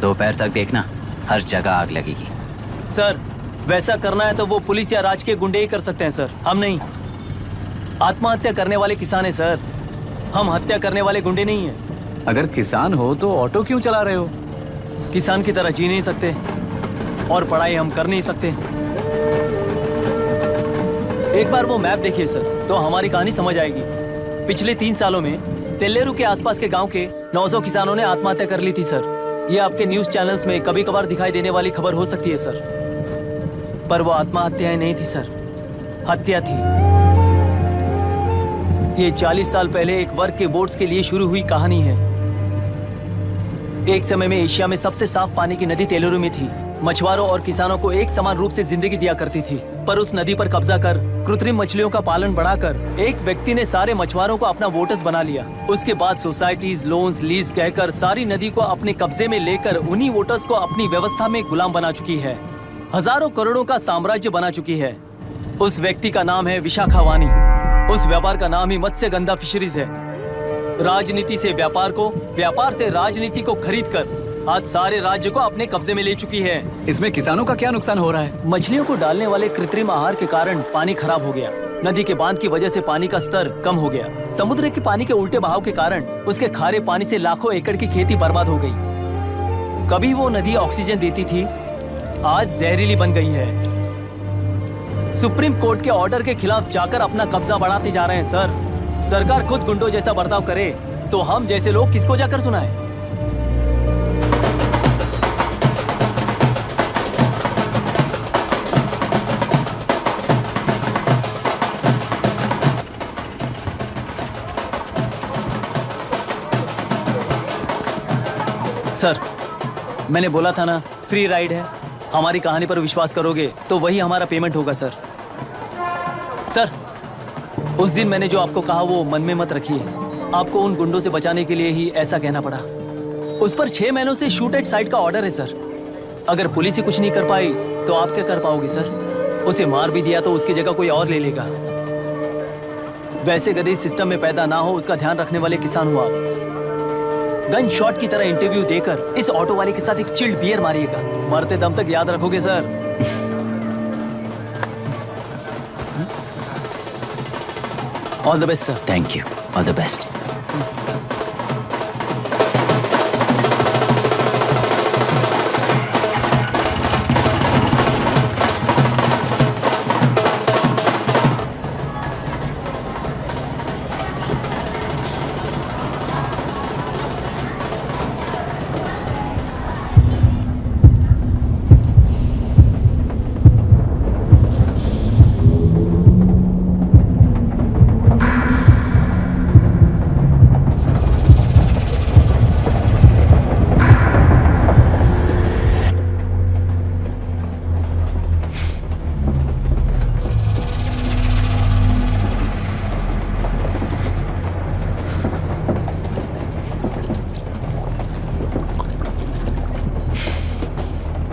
दोपहर तक देखना हर जगह आग लगेगी। सर वैसा करना है तो वो पुलिस या राज के गुंडे ही कर सकते हैं सर, हम नहीं। आत्महत्या करने वाले किसान है सर, हम हत्या करने वाले गुंडे नहीं है। अगर किसान हो तो ऑटो क्यों चला रहे हो? किसान की तरह जी नहीं सकते और पढ़ाई हम कर नहीं सकते। एक बार वो मैप देखिए सर तो हमारी कहानी समझ आएगी। पिछले 3 सालों में तेल्लेरू के आसपास के गांव के 900 किसानों ने आत्महत्या कर ली थी सर। ये आपके न्यूज चैनल्स में कभी कभार दिखाई देने वाली खबर हो सकती है सर, पर वो आत्महत्याएं नहीं थी सर, हत्या थी। ये 40 साल पहले एक वर्ग के वोट्स के लिए शुरू हुई कहानी है। एक समय में एशिया में सबसे साफ पानी की नदी तेलुरु में थी। मछुआरों और किसानों को एक समान रूप से जिंदगी दिया करती थी, पर उस नदी पर कब्जा कर कृत्रिम मछलियों का पालन बढ़ाकर एक व्यक्ति ने सारे मछुआरों को अपना वोटर्स बना लिया। उसके बाद सोसाइटीज, लोन्स, लीज कहकर सारी नदी को अपने कब्जे में लेकर उन्हीं वोटर्स को अपनी व्यवस्था में गुलाम बना चुकी है। हजारों करोड़ों का साम्राज्य बना चुकी है। उस व्यक्ति का नाम है विशाखावानी। उस व्यापार का नाम ही मत्स्यगंधा फिशरीज है। राजनीति से व्यापार को, व्यापार से राजनीति को खरीदकर आज सारे राज्य को अपने कब्जे में ले चुकी है। इसमें किसानों का क्या नुकसान हो रहा है? मछलियों को डालने वाले कृत्रिम आहार के कारण पानी खराब हो गया। नदी के बांध की वजह से पानी का स्तर कम हो गया। समुद्र के पानी के उल्टे बहाव के कारण उसके खारे पानी से लाखों एकड़ की खेती बर्बाद हो गई। कभी वो नदी ऑक्सीजन देती थी, आज जहरीली बन गई है। सुप्रीम कोर्ट के ऑर्डर के खिलाफ जाकर अपना कब्जा बढ़ाते जा रहे हैं सर। सरकार खुद गुंडों जैसा बर्ताव करे तो हम जैसे लोग किसको जाकर सुनाएं? सर मैंने बोला था ना, फ्री राइड है। हमारी कहानी पर विश्वास करोगे तो वही हमारा पेमेंट होगा सर। सर उस दिन मैंने जो आपको कहा वो मन में मत रखिए। आपको उन गुंडों से बचाने के लिए ही ऐसा कहना पड़ा। उस पर 6 महीनों से शूट एट साइट का ऑर्डर है सर। अगर पुलिस ही कुछ नहीं कर पाई तो आप क्या कर पाओगे सर? उसे मार भी दिया तो उसकी जगह कोई और ले लेगा। वैसे गधे सिस्टम में पैदा ना हो उसका ध्यान रखने वाले किसान हो आप। गन शॉट की तरह इंटरव्यू देकर इस ऑटो वाले के साथ एक चिल्ड बियर मारिएगा। मरते दम तक याद रखोगे sir. All the best sir. Thank you, all the best.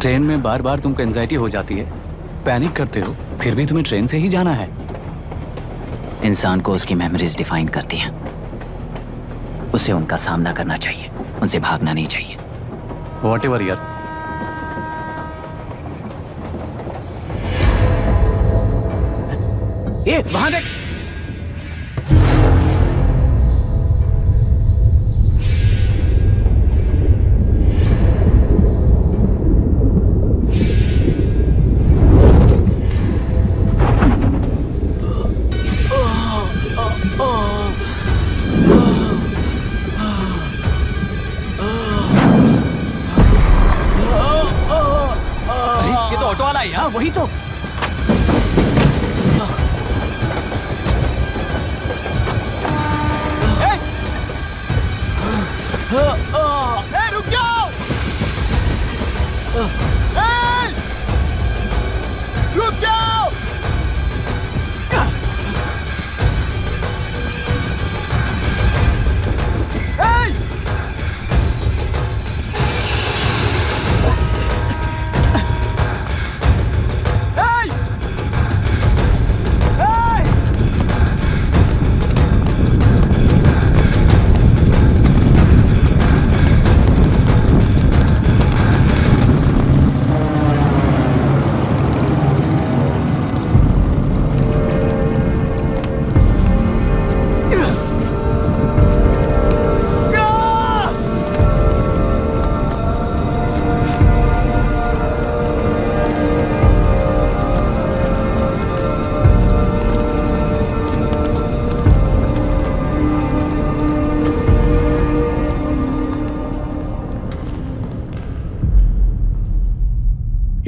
Train में बार बार तुमको एंजाइटी हो जाती है, पैनिक करते हो, फिर भी तुम्हें ट्रेन से ही जाना है। इंसान को उसकी मेमोरीज डिफाइन करती हैं। उसे उनका सामना करना चाहिए, उनसे भागना नहीं चाहिए। व्हाटएवर यार। ए, वहां देख। ये तो ऑटो वाला है। हाँ वही तो। रुक जाओ। रुक जाओ।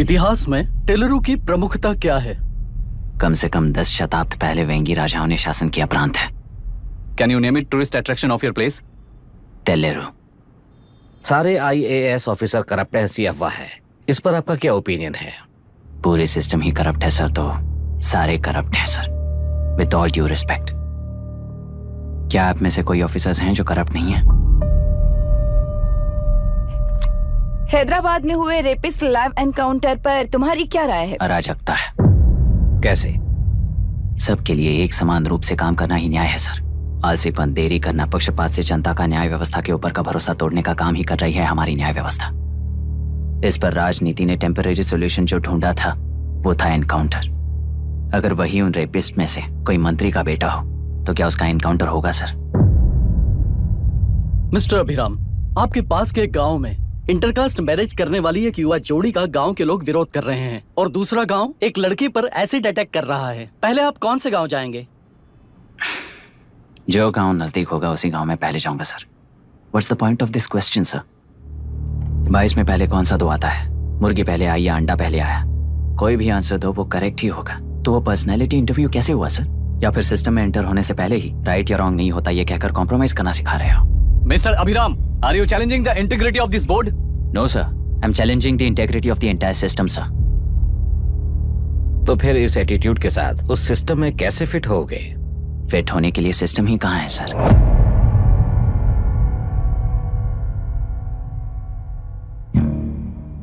इतिहास में टेलरू की प्रमुखता क्या है? कम से कम 10 शताब्दी पहले वेंगी राजाओं ने शासन किया प्रांत है। Can you name it tourist attraction of your place? टेलरू। सारे IAS ऑफिसर करप्ट है, ऐसी अफवाह है। इस पर आपका क्या ओपिनियन है? पूरे सिस्टम ही करप्ट है सर, तो सारे करप्ट हैं sir, with all due respect. क्या आप में से कोई ऑफिसर्स हैं जो करप्ट नहीं है? हैदराबाद में हुए रेपिस्ट लाइव एनकाउंटर पर तुम्हारी क्या राय है? अराजकता है। कैसे? सबके लिए एक समान रूप से काम करना ही न्याय है सर। आलसीपन, देरी करना, पक्षपात से जनता का न्याय व्यवस्था के ऊपर का भरोसा तोड़ने का काम ही कर रही है हमारी न्याय व्यवस्था। इस पर राजनीति ने टेम्परेरी सोल्यूशन जो ढूंढा था वो था एनकाउंटर। अगर वही उन रेपिस्ट में से कोई मंत्री का बेटा हो तो क्या उसका एनकाउंटर होगा सर? मिस्टर अभिराम, आपके पास के गांव में इंटरकास्ट मैरिज करने वाली एक युवा जोड़ी का गांव के लोग विरोध कर रहे हैं और दूसरा गांव एक लड़की पर एसिड अटैक कर रहा है। पहले आप कौन से गांव जाएंगे? जो गांव नजदीक होगा उसी गांव में पहले जाऊंगा sir. What's the point of this question sir? 22 में पहले कौन सा दो आता है? मुर्गी पहले आई या अंडा पहले आया? कोई भी आंसर दो वो करेक्ट ही होगा। तो वो पर्सनैलिटी इंटरव्यू कैसे हुआ सर? या फिर सिस्टम में एंटर होने से पहले ही राइट या रॉन्ग नहीं होता ये कहकर कॉम्प्रोमाइज करना सिखा रहे हो? Mister Abhiram, are you challenging the integrity of this board? No sir, I am challenging the integrity of the entire system sir. तो फिर इस एटीट्यूड के साथ उस सिस्टम में कैसे फिट होगे? फिट होने के लिए सिस्टम ही कहाँ है सर?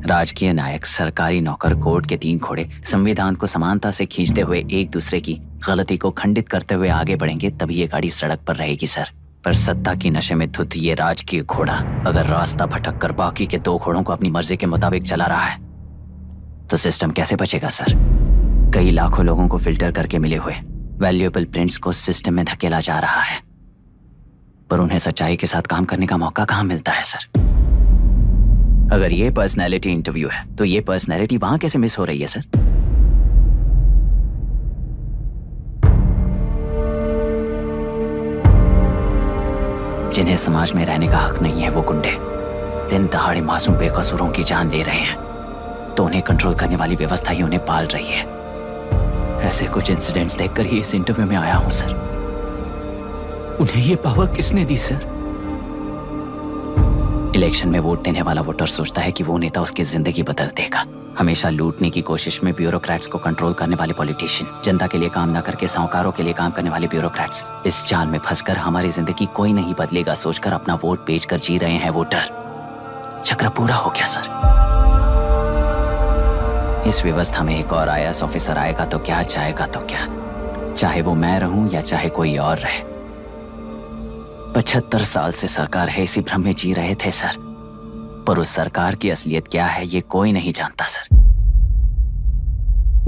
राजकीय नायक, सरकारी नौकर, कोर्ट के 3 घोड़े संविधान को समानता से खींचते हुए एक दूसरे की गलती को खंडित करते हुए आगे बढ़ेंगे तभी ये गाड़ी सड़क पर रहेगी सर। पर सत्ता की नशे में धुत ये राजकीय घोड़ा अगर रास्ता भटक कर बाकी के 2 घोड़ों को अपनी मर्जी के मुताबिक चला रहा है तो सिस्टम कैसे बचेगा सर? कई लाखों लोगों को फिल्टर करके मिले हुए वैल्यूएबल प्रिंट्स को सिस्टम में धकेला जा रहा है, पर उन्हें सच्चाई के साथ काम करने का मौका कहाँ मिलता है सर? अगर ये पर्सनैलिटी इंटरव्यू है तो ये पर्सनैलिटी वहां कैसे मिस हो रही है सर? जिन्हें समाज में रहने का हक नहीं है वो गुंडे दिन दहाड़े मासूम बेकसूरों की जान ले रहे हैं, तो उन्हें कंट्रोल करने वाली व्यवस्था ही उन्हें पाल रही है। ऐसे कुछ इंसिडेंट्स देखकर ही इस इंटरव्यू में आया हूं सर। उन्हें ये पावर किसने दी सर? इलेक्शन में वोट देने वाला वोटर सोचता है कि वो नेता उसकी जिंदगी बदल देगा। हमेशा लूटने की कोशिश में ब्यूरोक्रेट्स को कंट्रोल करने वाले पॉलिटिशियन, जनता के लिए काम न करके साहूकारों के लिए काम करने वाले ब्यूरोक्रेट्स, इस जाल में फंसकर हमारी जिंदगी कोई नहीं बदलेगा सोचकर अपना वोट बेचकर जी रहे हैं वोटर। चक्र पूरा हो गया सर। इस व्यवस्था में एक और IAS ऑफिसर आएगा तो क्या, जाएगा तो क्या, चाहे वो मैं रहूं या चाहे कोई और रहे। 75 साल से सरकार है, इसी भ्रम में जी रहे थे सर। पर उस सरकार की असलियत क्या है ये कोई नहीं जानता sir.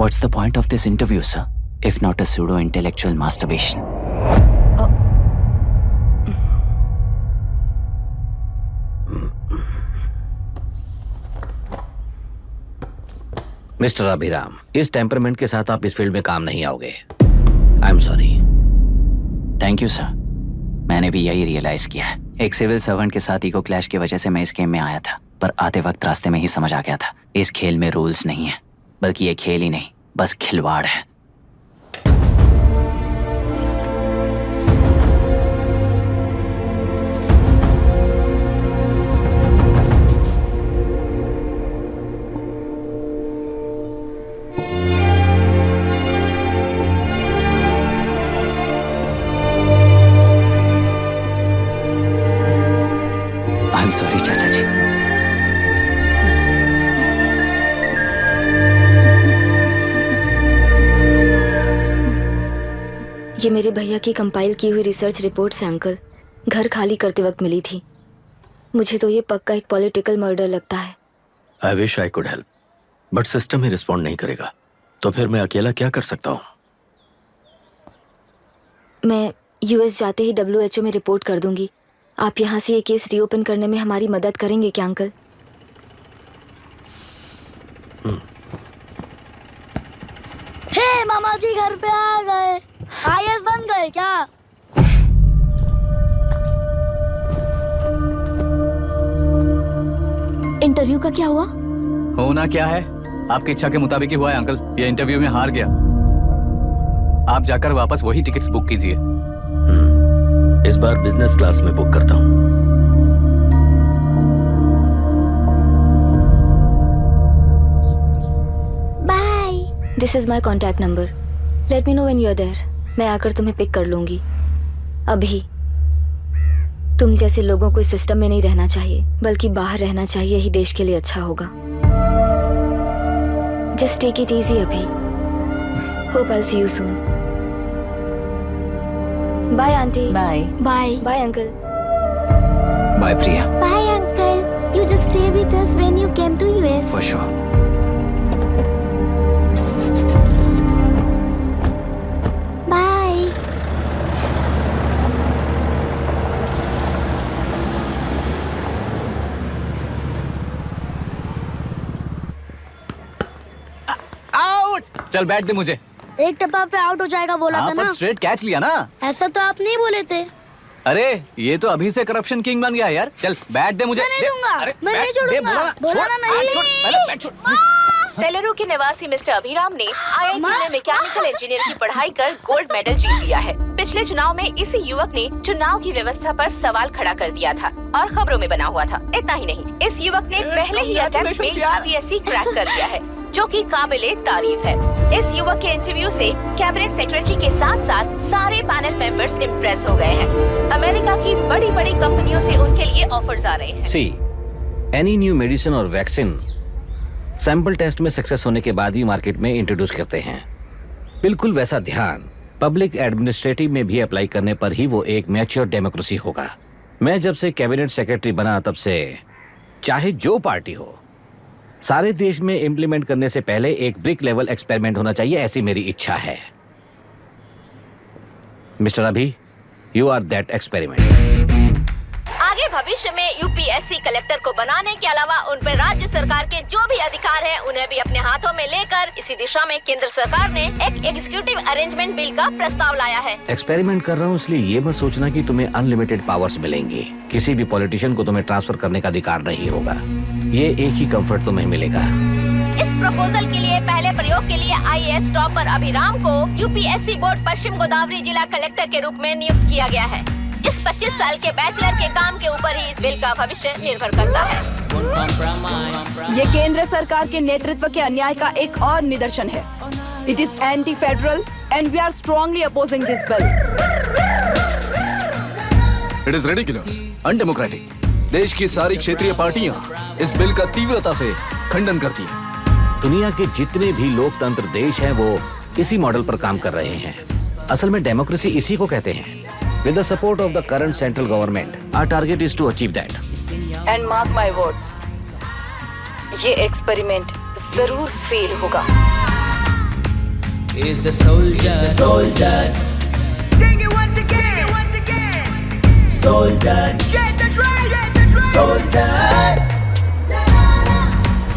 What's the point of this interview, sir? If not a pseudo-intellectual masturbation? Mister Abhiram, इस टेम्परमेंट के साथ आप इस फील्ड में काम नहीं आओगे। आई am sorry. Thank you sir. मैंने भी यही रियलाइज किया है। एक सिविल सर्वेंट के साथ ईगो क्लैश की वजह से मैं इस गेम में आया था, पर आते वक्त रास्ते में ही समझ आ गया था इस खेल में रूल्स नहीं है, बल्कि ये खेल ही नहीं बस खिलवाड़ है। आई एम सॉरी चाचा जी। ये मेरे भैया की कंपाइल की हुई रिसर्च रिपोर्ट से अंकल, घर खाली करते वक्त मिली थी। मुझे तो ये पक्का एक पॉलिटिकल मर्डर लगता है। I wish I could help, but system he respond नहीं करेगा, तो फिर मैं अकेला क्या कर सकता हूँ? मैं यूएस जाते ही WHO में रिपोर्ट कर दूंगी। आप यहाँ से ये केस रीओपन करने में हमारी मदद करेंगे क्या अंकल? हे मामा जी घर पे आ गए। IAS बन गए क्या? इंटरव्यू का क्या हुआ? होना क्या है, आपकी इच्छा के मुताबिक ही हुआ है अंकल। ये इंटरव्यू में हार गया। आप जाकर वापस वही टिकट्स बुक कीजिए। इस बार बिजनेस क्लास में बुक करता हूँ। Bye. This is my contact number. Let me know when you are there. मैं आकर तुम्हें पिक कर लूंगी। अभी तुम जैसे लोगों को इस सिस्टम में नहीं रहना चाहिए, बल्कि बाहर रहना चाहिए, ही देश के लिए अच्छा होगा। जस्ट टेक इट इजी अभी। Hope I see you soon. Bye aunty. Bye. Bye. Bye uncle. Bye Priya. Bye uncle. You just stay with us when you came to US. For sure. Bye. Out. चल बैठ दे मुझे। एक टप्पा पे out हो जाएगा बोला था ना। पर स्ट्रेट कैच लिया ना। ऐसा तो आप नहीं बोले थे। अरे ये तो अभी से करप्शन किंग बन गया है यार। चल बैठ दे मुझे। मैं नहीं दूंगा। मैं नहीं छोड़ूंगा। बोला ना नहीं। तेलुरु के निवासी मिस्टर अभिराम ने IIT में मैकेनिकल इंजीनियर की पढ़ाई कर गोल्ड मेडल जीत लिया है। पिछले चुनाव में इसी युवक ने चुनाव की व्यवस्था पर सवाल खड़ा कर दिया था और खबरों में बना हुआ था। इतना ही नहीं, इस युवक ने पहले ही अटेम्प्ट में UPSC क्रैक कर लिया है, जो कि काबिले तारीफ है। इस युवक के इंटरव्यू से कैबिनेट सेक्रेटरी के साथ साथ सारे पैनल मेंबर्स इम्प्रेस हो गए हैं। अमेरिका की बड़ी बड़ी कंपनियों से उनके लिए ऑफर्स आ रहे हैं। सी एनी न्यू मेडिसिन और वैक्सीन सैंपल टेस्ट में सक्सेस होने के बाद ही मार्केट में इंट्रोड्यूस करते हैं। बिल्कुल वैसा ध्यान पब्लिक एडमिनिस्ट्रेटिव में भी अप्लाई करने पर ही वो एक मैच्योर डेमोक्रेसी होगा। मैं जब से कैबिनेट सेक्रेटरी बना तब से चाहे जो पार्टी हो, सारे देश में इम्प्लीमेंट करने से पहले एक ब्रिक लेवल एक्सपेरिमेंट होना चाहिए, ऐसी मेरी इच्छा है। मिस्टर अभी, यू आर दैट एक्सपेरिमेंट। आगे भविष्य में UPSC कलेक्टर को बनाने के अलावा उन पर राज्य सरकार के जो भी अधिकार हैं, उन्हें भी अपने हाथों में लेकर इसी दिशा में केंद्र सरकार ने एक एग्जीक्यूटिव अरेंजमेंट बिल का प्रस्ताव लाया है। एक्सपेरिमेंट कर रहा हूँ इसलिए ये मत सोचना कि तुम्हें अनलिमिटेड पावर्स मिलेंगे। किसी भी पॉलिटिशियन को तुम्हें ट्रांसफर करने का अधिकार नहीं होगा। ये एक ही कंफर्ट तुम्हें मिलेगा। इस प्रपोजल के लिए पहले प्रयोग के लिए IAS टॉपर अभिराम को UPSC बोर्ड पश्चिम गोदावरी जिला कलेक्टर के रूप में नियुक्त किया गया है। इस 25 साल के बैचलर के काम के ऊपर ही इस बिल का भविष्य निर्भर करता है। ये केंद्र सरकार के नेतृत्व के अन्याय का एक और निदर्शन है। It is anti federal and we are strongly opposing this bill. It is ridiculous, undemocratic. देश की सारी क्षेत्रीय पार्टियां इस बिल का तीव्रता से खंडन करती हैं। दुनिया के जितने भी लोकतंत्र देश हैं वो इसी मॉडल पर काम कर रहे हैं। असल में डेमोक्रेसी इसी को कहते हैं। With the support of the current central government, our target is to achieve that. And mark my words, ये एक्सपेरिमेंट जरूर फेल होगा। Is the soldier, soldier. Sing it once again, soldier. Get the drum, soldier.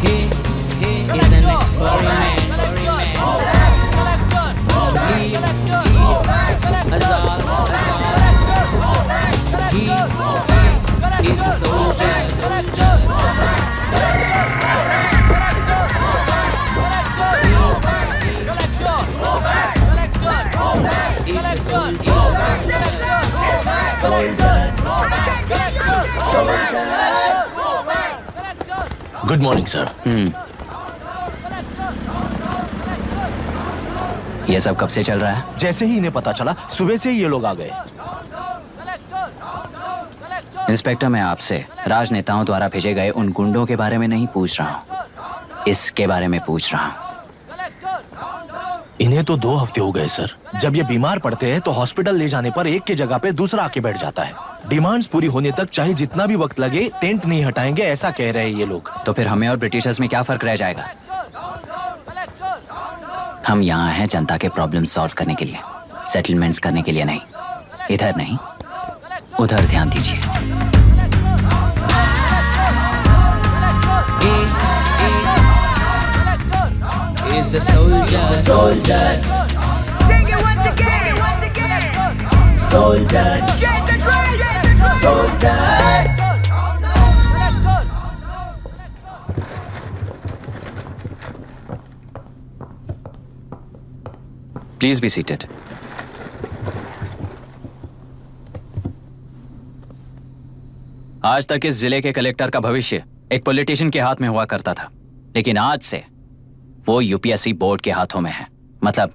He is an experiment. He is the soldier. Good morning sir. ये सब कब से चल रहा है? जैसे ही इन्हें पता चला, सुबह से ही ये लोग आ गए। इंस्पेक्टर, मैं आपसे राजनेताओं द्वारा भेजे गए उन गुंडों के बारे में नहीं पूछ रहा हूँ, इसके बारे में पूछ रहा हूँ। इन्हें तो 2 हफ्ते हो गए सर। जब ये बीमार पड़ते हैं तो हॉस्पिटल ले जाने पर एक की जगह पे दूसरा आके बैठ जाता है। डिमांड्स पूरी होने तक चाहे जितना भी वक्त लगे, टेंट नहीं हटाएंगे, ऐसा कह रहे हैं ये लोग। तो फिर हमें और ब्रिटिशर्स में क्या फर्क रह जाएगा? हम यहाँ हैं जनता के प्रॉब्लम सॉल्व करने के लिए, सेटलमेंट्स करने के लिए नहीं। इधर नहीं, उधर ध्यान दीजिए। Is the soldier, soldier. Sing it once again, soldier. Get the drum, soldier. Please be seated. आज तक इस जिले के कलेक्टर का भविष्य एक पॉलिटिशियन के हाथ में हुआ करता था, लेकिन आज से वो यूपीएससी बोर्ड के हाथों में है। मतलब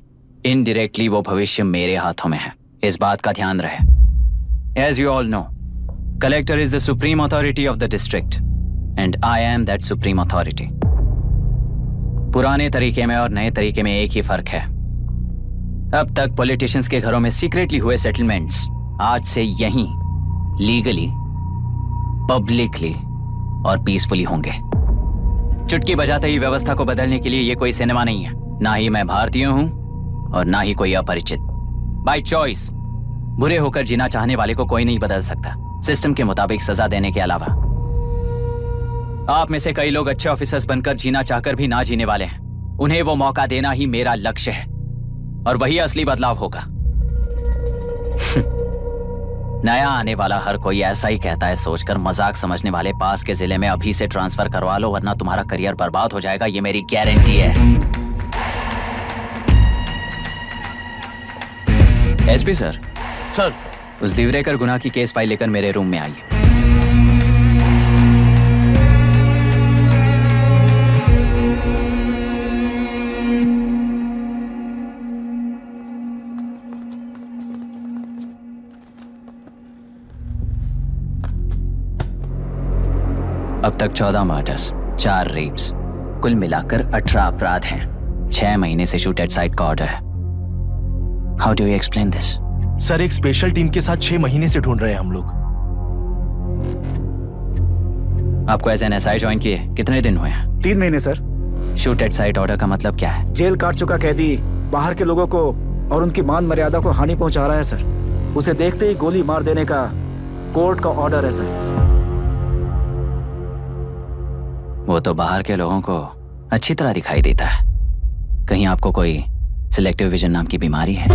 इनडायरेक्टली वो भविष्य मेरे हाथों में है। इस बात का ध्यान रहे। As you all know, collector is the supreme authority of the district and I am that supreme authority. पुराने तरीके में और नए तरीके में एक ही फर्क है। अब तक पॉलिटिशियंस के घरों में सीक्रेटली हुए सेटलमेंट्स आज से यहीं लीगली, पब्लिकली और पीसफुली होंगे। चुटकी बजाते ही व्यवस्था को बदलने के लिए ये कोई सिनेमा नहीं है। ना ही मैं भारतीय हूं और ना ही कोई अपरिचित। बाय चॉइस बुरे होकर जीना चाहने वाले को कोई नहीं बदल सकता, सिस्टम के मुताबिक सजा देने के अलावा। आप में से कई लोग अच्छे ऑफिसर्स बनकर जीना चाहकर भी ना जीने वाले हैं। उन्हें वो मौका देना ही मेरा लक्ष्य है और वही असली बदलाव होगा। नया आने वाला हर कोई ऐसा ही कहता है सोचकर मजाक समझने वाले पास के जिले में अभी से ट्रांसफर करवा लो, वरना तुम्हारा करियर बर्बाद हो जाएगा, ये मेरी गारंटी है। SP sir. सर। उस दिवरेकर गुनाह की केस फाइल लेकर मेरे रूम में आइए। अब तक 14 मर्डर्स, 4 रेप्स, कुल मिलाकर 18 अपराध हैं। 6 महीने से शूट एट साइट का ऑर्डर है। How do you explain this? Sir, एक स्पेशल टीम के साथ 6 महीने से ढूंढ रहे हैं हम लोग। आपको एज एन एसआई ज्वाइन किए कितने दिन हुए हैं? 3 महीने sir. Shoot at site order का मतलब क्या है? जेल काट चुका कैदी बाहर के लोगों को और उनकी मान मर्यादा को हानि पहुंचा रहा है सर। उसे देखते ही गोली मार देने का कोर्ट का ऑर्डर है सर। वो तो बाहर के लोगों को अच्छी तरह दिखाई देता है। कहीं आपको कोई सिलेक्टिव विजन नाम की बीमारी है?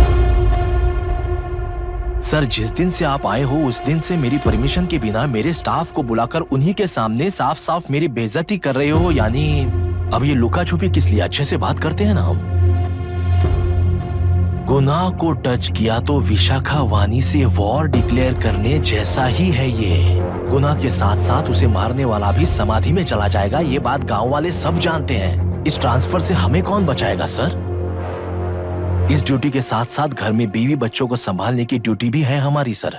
सर, जिस दिन से आप आए हो उस दिन से मेरी परमिशन के बिना मेरे स्टाफ को बुलाकर उन्हीं के सामने साफ साफ मेरी बेइज्जती कर रहे हो। यानी अब ये लुका छुपी किस लिए? अच्छे से बात करते हैं ना हम। गुनाह को टच किया तो विशाखा वानी से वॉर डिक्लेयर करने जैसा ही है ये। गुनाह के साथ साथ उसे मारने वाला भी समाधि में चला जाएगा, ये बात गांव वाले सब जानते हैं। इस ट्रांसफर से हमें कौन बचाएगा सर? इस ड्यूटी के साथ साथ घर में बीवी बच्चों को संभालने की ड्यूटी भी है हमारी सर।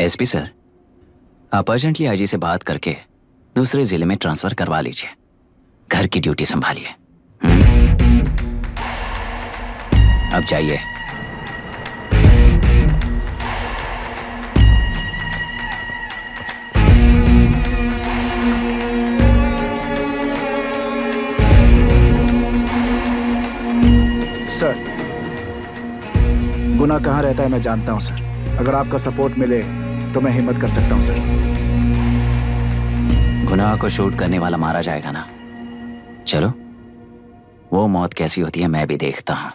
एसपी सर, आप अर्जेंटली आईजी से बात करके दूसरे जिले में ट्रांसफर करवा लीजिए। घर की ड्यूटी संभालिए। अब जाइए। सर, गुनाह कहाँ रहता है मैं जानता हूँ सर। अगर आपका सपोर्ट मिले तो मैं हिम्मत कर सकता हूँ सर। गुनाह को शूट करने वाला मारा जाएगा ना। चलो, वो मौत कैसी होती है मैं भी देखता हूँ।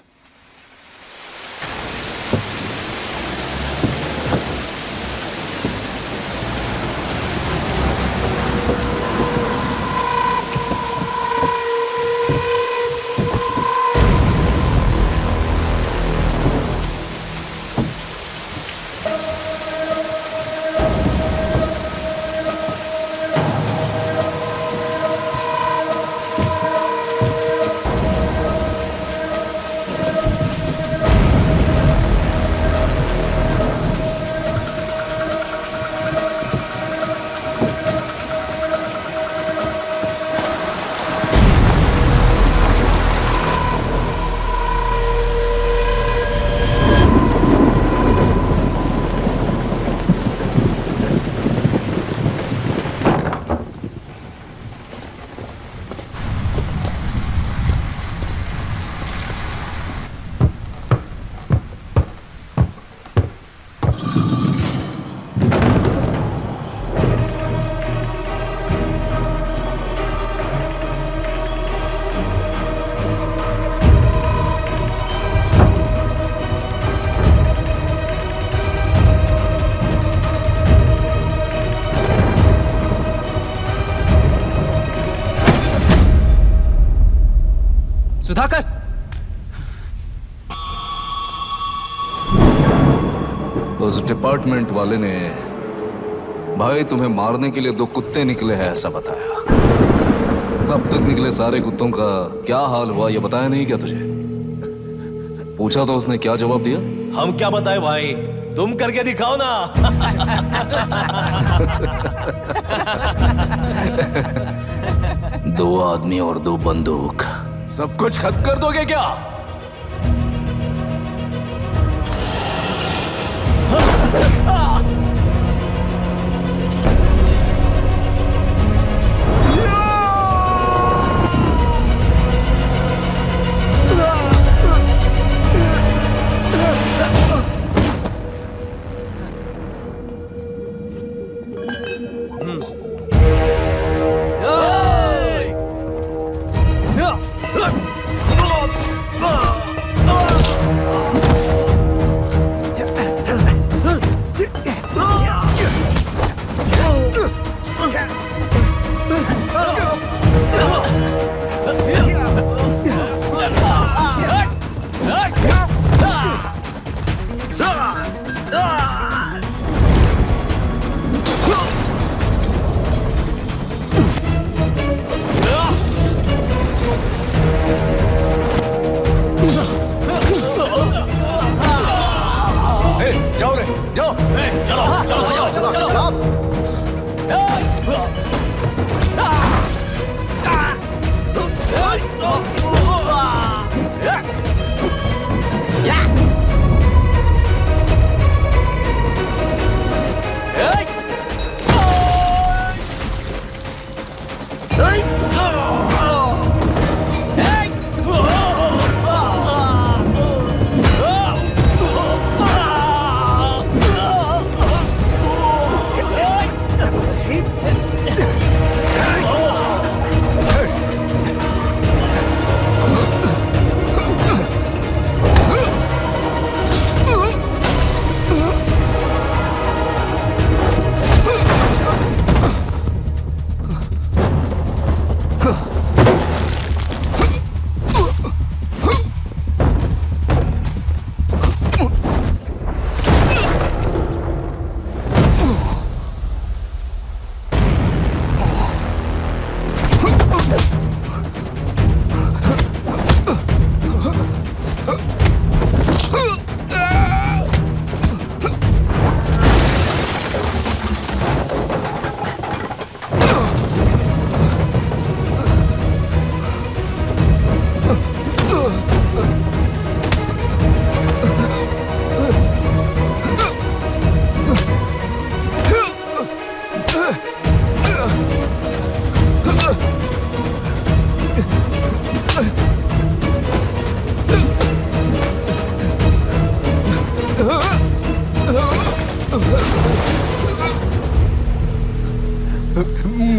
सुधाकर, उस डिपार्टमेंट वाले ने भाई तुम्हें मारने के लिए 2 कुत्ते निकले हैं ऐसा बताया। अब तक निकले सारे कुत्तों का क्या हाल हुआ ये बताया नहीं क्या तुझे? पूछा तो उसने क्या जवाब दिया? हम क्या बताए भाई, तुम करके दिखाओ ना। 2 आदमी और 2 बंदूक, सब कुछ खत्म कर दोगे क्या?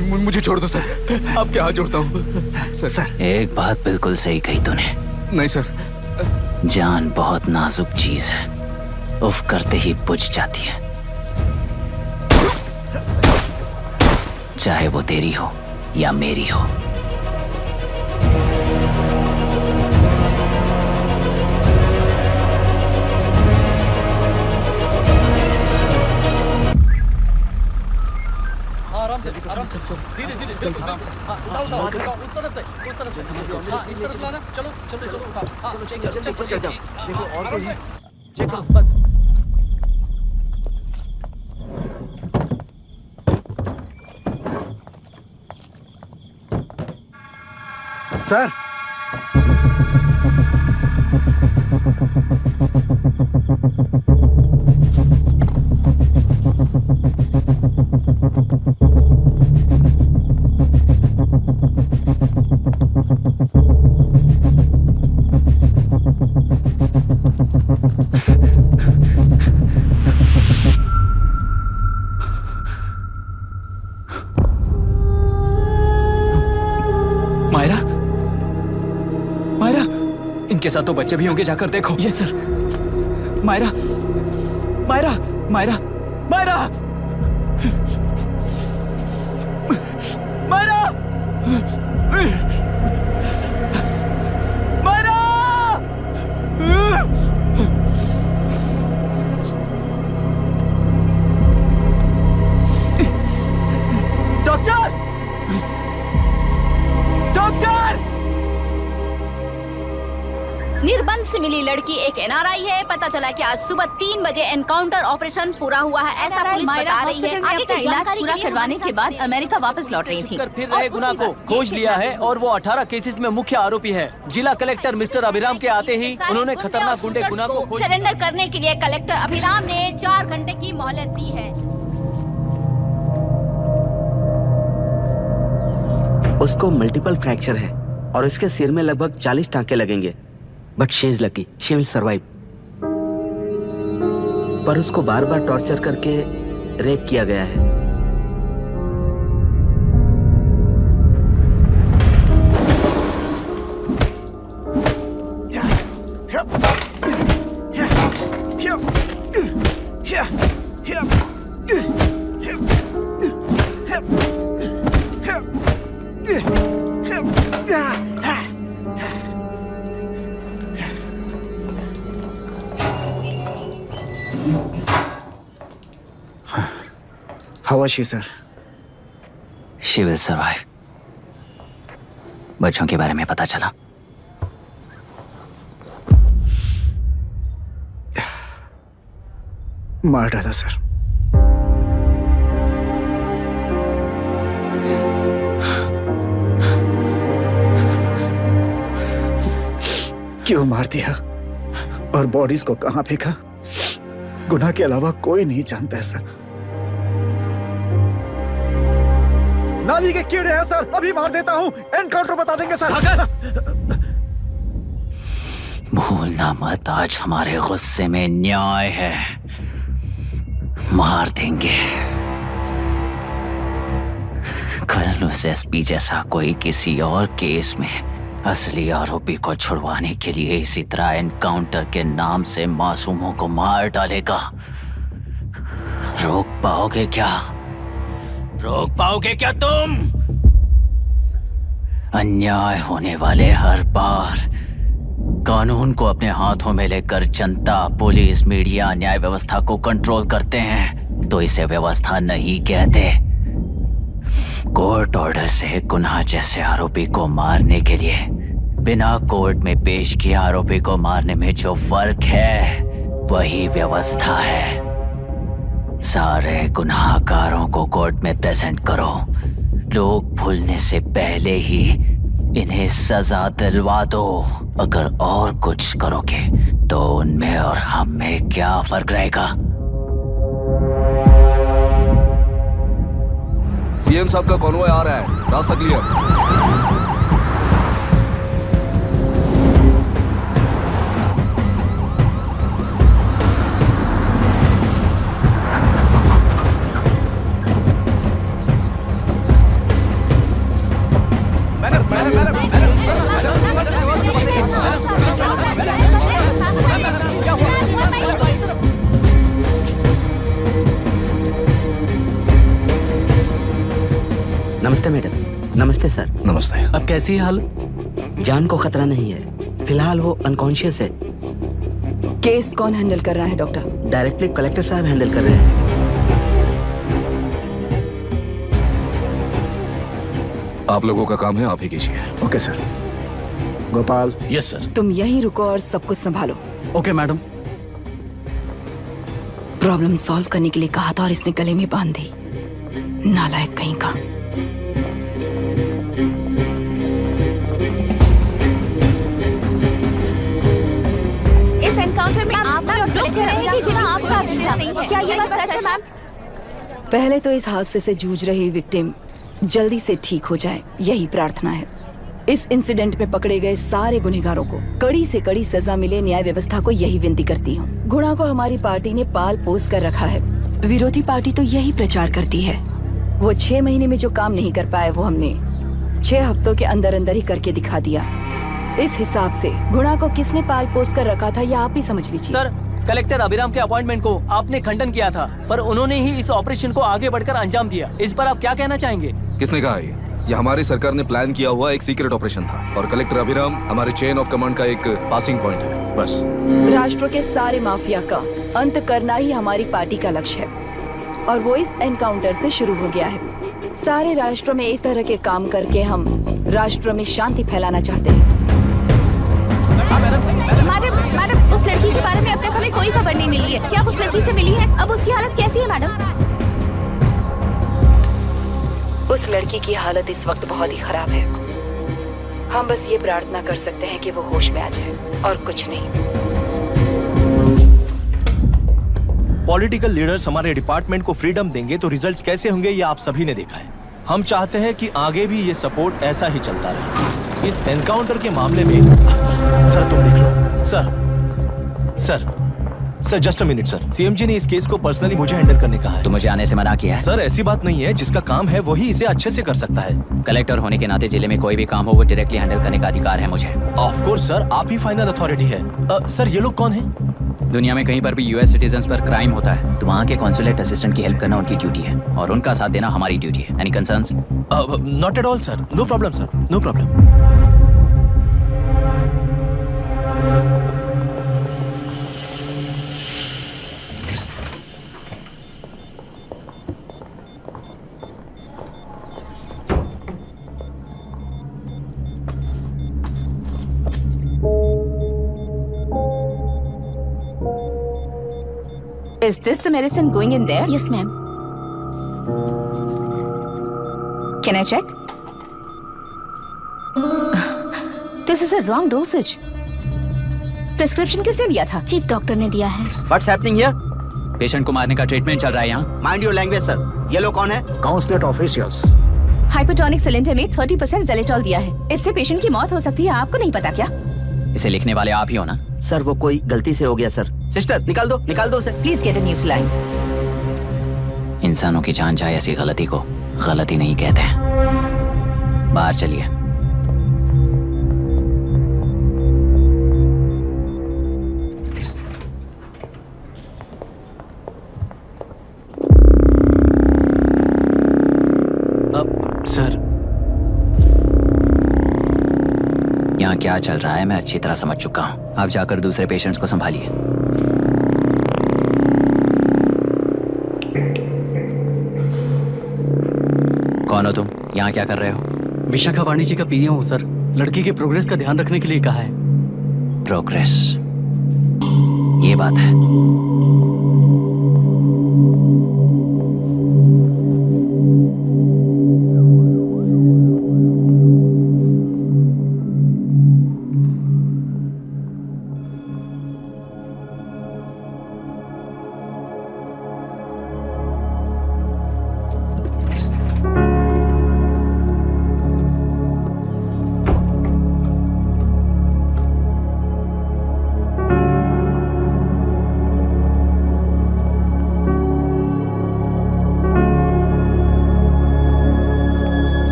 मुझे छोड़ दो सर, आपके हाथ जोड़ता हूँ सर। एक बात बिल्कुल सही कही तूने। नहीं सर। जान बहुत नाजुक चीज है, उफ करते ही बुझ जाती है, चाहे वो तेरी हो या मेरी हो। आराम से धीरे धीरे आराम से। उठाओ उस तरफ से हाँ, इस तरफ लाना। चलो उठाओ। हाँ, चलो देखो और कोई चेक करो बस। सर मायरा, मायरा, इनके साथ तो बच्चे भी होंगे, जाकर देखो। Yes sir. Myra, Myra, Myra, Myra, Myra, Myra, doctor, doctor! निर्बंध से मिली लड़की एक एनआरआई है। पता चला कि आज सुबह 3 बजे एनकाउंटर ऑपरेशन पूरा हुआ है, ऐसा पुलिस बता रही है। आगे अपना की इलाज जानकारी पूरा के लिए करवाने हमारे के बाद अमेरिका वापस लौट रही थी। फिर रहे गुनाह को खोज लिया है और वो 18 केसेस में मुख्य आरोपी है। जिला कलेक्टर मिस्टर अभिराम के आते ही उन्होंने खतरनाक गुंडे गुनाह को खोज सरेंडर करने के लिए कलेक्टर अभिराम ने 4 घंटे की मोहलत दी है। उसको मल्टीपल फ्रैक्चर है और इसके सिर में लगभग 40 टांके लगेंगे, but she is lucky, she will survive. पर उसको बार बार टॉर्चर करके रेप किया गया है। How was she, sir? She will survive. बच्चों के बारे में पता चला? मार डाला सर। क्यों मार दिया और बॉडीज को कहां फेंका, गुनाह के अलावा कोई नहीं जानता है सर। नाली के कीड़े हैं सर, अभी मार देता हूं, एनकाउंटर बता देंगे सर। भूलना मत, आज हमारे गुस्से में न्याय है, मार देंगे। कल उस एसपी जैसा कोई किसी और केस में असली आरोपी को छुड़वाने के लिए इसी तरह एनकाउंटर के नाम से मासूमों को मार डालेगा। रोक पाओगे क्या? रोक पाओगे क्या तुम? अन्याय होने वाले हर बार कानून को अपने हाथों में लेकर जनता, पुलिस, मीडिया, न्याय व्यवस्था को कंट्रोल करते हैं तो इसे व्यवस्था नहीं कहते। कोर्ट ऑर्डर से गुनाह जैसे आरोपी को मारने के लिए बिना कोर्ट में पेश किए आरोपी को मारने में जो फर्क है वही व्यवस्था है। सारे गुनाहगारों को कोर्ट में प्रेजेंट करो, लोग भूलने से पहले ही इन्हें सजा दिलवा दो। अगर और कुछ करोगे तो उनमें और हम में क्या फर्क रहेगा? सीएम साहब का कॉन्वॉय आ रहा है, रास्ता क्लियर। कैसी है हालत? जान को खतरा नहीं है, फिलहाल वो अनकॉन्शियस है। केस कौन हैंडल कर रहा है डॉक्टर? डायरेक्टली कलेक्टर साहब हैंडल कर रहे हैं। आप लोगों का काम है, आप ही कीजिए। Okay sir. Gopal. Yes sir. तुम यहीं रुको और सब कुछ संभालो। Okay madam. प्रॉब्लम सॉल्व करने के लिए कहा था और इसने गले में बांध दी। नालायक कहीं का। इस एनकाउंटर में आपका और कलेक्टर अभिराम के नाम आपका नहीं है। क्या ये बात सच है मैम? पहले तो इस हादसे से जूझ रही विक्टिम जल्दी से ठीक हो जाए, यही प्रार्थना है। इस इंसिडेंट में पकड़े गए सारे गुनहगारों को कड़ी से कड़ी सजा मिले, न्याय व्यवस्था को यही विनती करती हूँ। गुणा को हमारी पार्टी ने पाल पोस कर रखा है। विरोधी पार्टी तो यही प्रचार करती है। वो 6 महीने में जो काम नहीं कर पाए वो हमने 6 हफ्तों के अंदर अंदर ही करके दिखा दिया। इस हिसाब से गुणा को किसने पाल पोस कर रखा था, या आप ही समझ लीजिए। सर, कलेक्टर अभिराम के अपॉइंटमेंट को आपने खंडन किया था, पर उन्होंने ही इस ऑपरेशन को आगे बढ़कर अंजाम दिया। इस पर आप क्या कहना चाहेंगे? किसने कहा ये हमारी सरकार ने प्लान किया हुआ एक सीक्रेट ऑपरेशन था और कलेक्टर अभिराम हमारे चेन ऑफ कमांड का एक पासिंग पॉइंट है, बस। राष्ट्र के सारे माफिया का अंत करना ही हमारी पार्टी का लक्ष्य है और वो इस एनकाउंटर से शुरू हो गया है। सारे राष्ट्रों में इस तरह के काम करके हम राष्ट्र में शांति फैलाना चाहते हैं। मैडम, उस लड़की के बारे में अब तक हमें कोई खबर नहीं मिली है। क्या उस लड़की से मिली है? अब उसकी हालत कैसी है मैडम? उस लड़की की हालत इस वक्त बहुत ही खराब है। हम बस ये प्रार्थना कर सकते हैं कि वो होश में आ जाए और कुछ नहीं। पॉलिटिकल लीडर्स हमारे डिपार्टमेंट को फ्रीडम देंगे तो रिजल्ट्स कैसे होंगे ये आप सभी ने देखा है। हम चाहते हैं कि आगे भी ये सपोर्ट ऐसा ही चलता रहे। इस एनकाउंटर के मामले में सर तुम देख लो। Sir just a minute sir. CMG ने इस केस को पर्सनली मुझे हैंडल करने कहा है। तो मुझे आने से मना किया है। सर ऐसी बात नहीं है, जिसका काम है वही इसे अच्छे से कर सकता है। कलेक्टर होने के नाते जिले में कोई भी काम हो वो डायरेक्टली हैंडल करने का अधिकार है मुझे। ऑफ कोर्स सर, आप ही फाइनल अथॉरिटी है। सर ये लोग कौन हैं? दुनिया में कहीं पर भी यूएस सिटीजन्स पर क्राइम होता है तो वहाँ के कॉन्सुलेट असिस्टेंट की हेल्प करना उनकी ड्यूटी है और उनका साथ देना हमारी ड्यूटी है। Any concerns? Not at all sir, no problem sir, no problem. Is this the medicine going in there? Yes, ma'am. Can I check? This is a wrong dosage. Prescription किसने दिया था? चीफ डॉक्टर ने दिया है। What's happening here? Patient को मारने का treatment चल रहा है यहाँ। Mind your language, sir. ये लोग कौन है? Consulate officials. हाइपोटोनिक सिलेंडर में 30% ज़ेलेटॉल दिया है। इससे पेशेंट की मौत हो सकती है, आपको नहीं पता क्या? इसे लिखने वाले आप ही हो ना? सर वो कोई गलती से हो गया सर। सिस्टर निकाल दो उसे। Please get a new saline. इंसानों की जान जाए ऐसी गलती को गलती नहीं कहते हैं। बाहर चलिए। सर यहाँ क्या चल रहा है मैं अच्छी तरह समझ चुका हूँ। आप जाकर दूसरे पेशेंट्स को संभालिए। कौन हो तुम? यहाँ क्या कर रहे हो? विशाखा वाणिज्य का पीएम हूँ सर। लड़की के प्रोग्रेस का ध्यान रखने के लिए कहा है। प्रोग्रेस, ये बात है।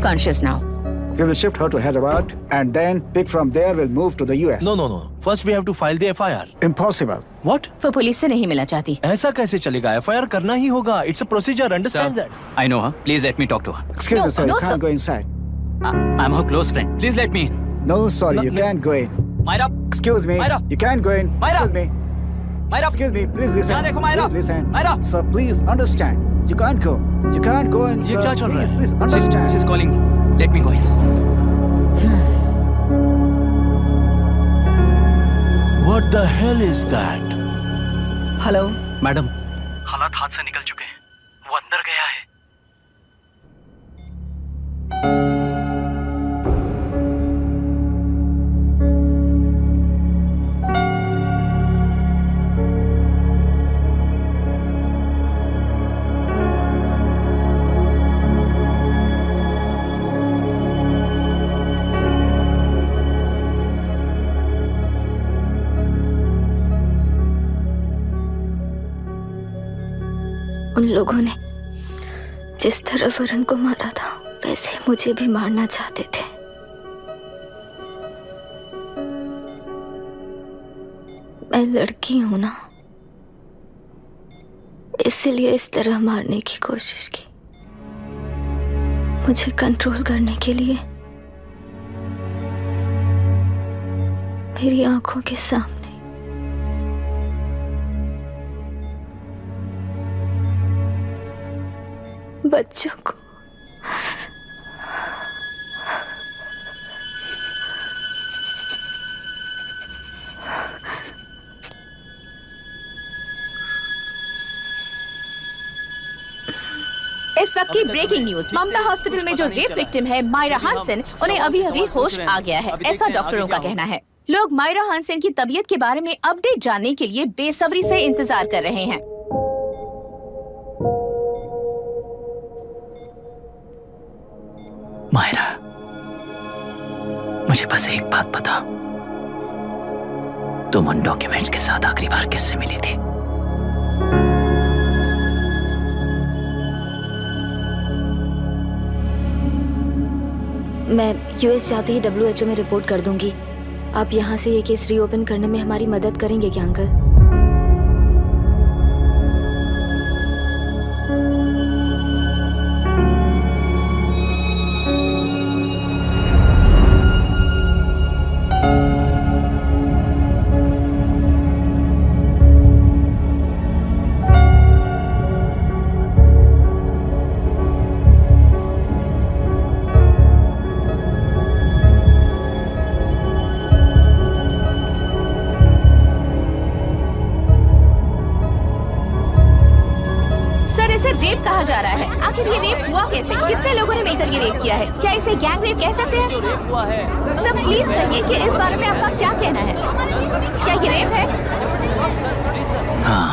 Conscious now. We will shift her to Hyderabad and then pick from there. We'll move to the US. No. First we have to file the FIR. Impossible. What? वो पुलिस से नहीं मिलना चाहती। ऐसा कैसे चलेगा? FIR करना ही होगा. It's a procedure. Understand that? I know her. Please let me talk to her. Excuse me, sir. You can't go inside. I'm her close friend. Please let me in. No, sorry, you can't go in. Myra. Excuse me. Myra. You can't go in. Myra. Excuse me. Myra. Excuse me. Please listen. यहाँ देखो Myra. Please listen. Myra. Sir, please understand. You can't go. You can't go in, sir. ये क्या चल रहा है? Please understand. She's calling me. Let me go in. What the hell is that? Hello madam, हालात हाथ से निकल चुके हैं। वो अंदर गया है। उन लोगों ने जिस तरह वरुण को मारा था वैसे मुझे भी मारना चाहते थे। मैं लड़की हूं ना, इसलिए इस तरह मारने की कोशिश की। मुझे कंट्रोल करने के लिए मेरी आंखों के सामने बच्चों को इस वक्त की ब्रेकिंग न्यूज। ममता हॉस्पिटल में जो रेप विक्टिम है मायरा हानसन, उन्हें अभी अभी होश आ गया है, ऐसा डॉक्टरों का कहना है। लोग मायरा हानसन की तबीयत के बारे में अपडेट जानने के लिए बेसब्री से इंतजार कर रहे हैं। मायरा, मुझे बस एक बात बता, तुम उन डॉक्यूमेंट्स के साथ आखिरी बार किससे मिली थी? मैं यूएस जाते ही WHO में रिपोर्ट कर दूंगी। आप यहाँ से ये केस रीओपन करने में हमारी मदद करेंगे क्या अंकल? रेप कहा जा रहा है। आखिर ये रेप हुआ कैसे? कितने लोगों ने मिलकर ये रेप किया है? क्या इसे गैंग रेप कह सकते हैं? सब प्लीज कहिए कि इस बारे में आपका क्या कहना है? क्या ये रेप है? हाँ,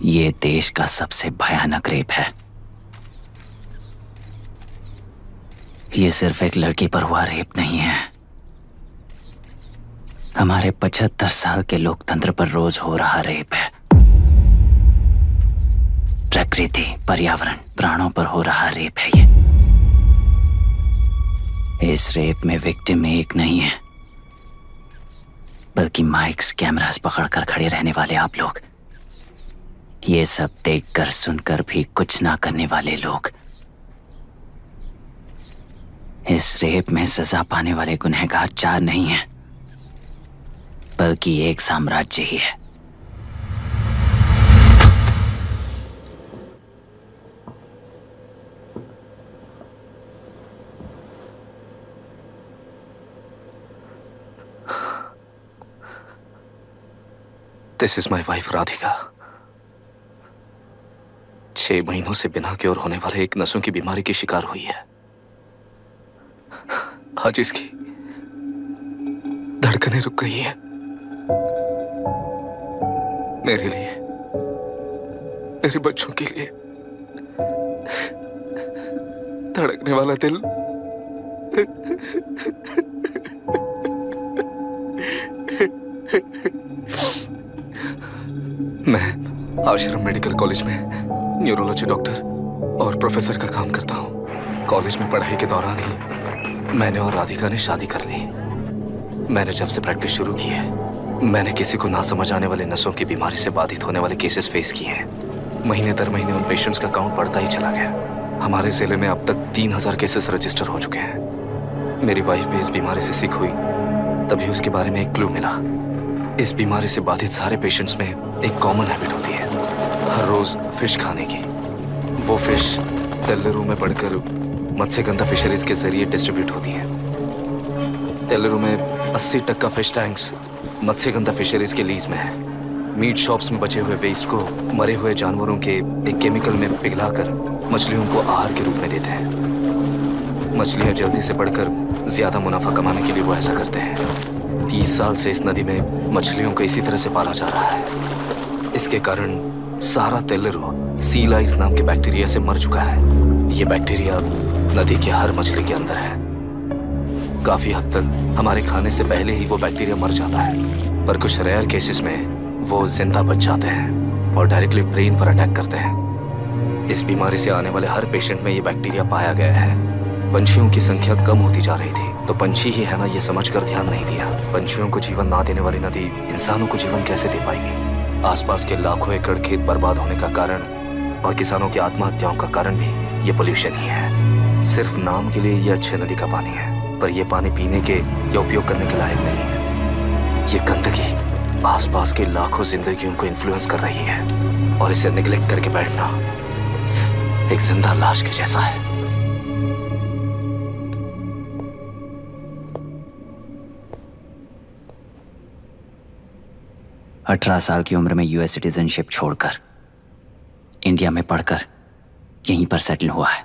ये देश का सबसे भयानक रेप है। ये सिर्फ एक लड़की पर हुआ रेप नहीं है, हमारे 75 साल के लोकतंत्र पर रोज हो रहा रेप है। प्रकृति, पर्यावरण, प्राणों पर हो रहा रेप है ये। इस रेप में विक्टिम एक नहीं है, बल्कि माइक्स, कैमरास पकड़कर खड़े रहने वाले आप लोग, ये सब देखकर सुनकर भी कुछ ना करने वाले लोग। इस रेप में सजा पाने वाले गुनहगार 4 नहीं हैं, बल्कि एक साम्राज्य ही है। This is my wife Radhika. 6 महीनों से बिना क्योर होने वाले एक नसों की बीमारी की शिकार हुई है। आज इसकी धड़कनें रुक गई हैं। मेरे लिए, मेरे बच्चों के लिए धड़कने वाला दिल मैं आश्रम मेडिकल कॉलेज में न्यूरोलॉजी डॉक्टर और प्रोफेसर का काम करता हूँ। कॉलेज में पढ़ाई के दौरान ही मैंने और राधिका ने शादी कर ली। मैंने जब से प्रैक्टिस शुरू की है, मैंने किसी को ना समझ आने वाले नसों की बीमारी से बाधित होने वाले केसेस फेस किए हैं। महीने दर महीने उन पेशेंट्स का काउंट बढ़ता ही चला गया। हमारे जिले में अब तक 3000 केसेस रजिस्टर हो चुके हैं। मेरी वाइफ भी इस बीमारी से सिक हुई, तभी उसके बारे में एक क्लू मिला। इस बीमारी से बाधित सारे पेशेंट्स में एक कॉमन हैबिट होती है, हर रोज फिश खाने की। वो फिश तेल्लेरू में बढ़कर मत्स्यगंधा फिशरीज के जरिए डिस्ट्रीब्यूट होती है। तेल्लेरू में 80% फिश टैंक्स मत्स्यगंधा फिशरीज के लीज में है। मीट शॉप्स में बचे हुए वेस्ट को मरे हुए जानवरों के एक केमिकल में पिघलाकर मछलियों को आहार के रूप में देते हैं। मछलियां जल्दी से बढ़कर ज्यादा मुनाफा कमाने के लिए वो ऐसा करते हैं। 30 साल से इस नदी में मछलियों को इसी तरह से पाला जा रहा है। इसके कारण सारा तेल्लेरू सी लाइस नाम के बैक्टीरिया से मर चुका है। ये बैक्टीरिया नदी के हर मछली के अंदर है। काफी हद तक हमारे खाने से पहले ही वो बैक्टीरिया मर जाता है, पर कुछ रेयर केसेस में वो जिंदा बच जाते हैं और डायरेक्टली ब्रेन पर अटैक करते हैं। इस बीमारी से आने वाले हर पेशेंट में ये बैक्टीरिया पाया गया है। पंछियों की संख्या कम होती जा रही थी, तो पंछी ही है ना ये समझकर ध्यान नहीं दिया। पंछियों को जीवन ना देने वाली नदी इंसानों को जीवन कैसे दे पाएगी? आसपास के लाखों एकड़ खेत बर्बाद होने का कारण और किसानों की आत्महत्याओं का कारण भी ये पोल्यूशन ही है। सिर्फ नाम के लिए ये अच्छे नदी का पानी है, पर यह पानी पीने के या उपयोग करने के लायक नहीं है। ये गंदगी आसपास के लाखों जिंदगियों को इन्फ्लुएंस कर रही है और इसे निगलेक्ट करके बैठना एक जिंदा लाश के जैसा है। अठारह साल की उम्र में यूएस सिटीजनशिप छोड़कर इंडिया में पढ़कर यहीं पर सेटल हुआ है।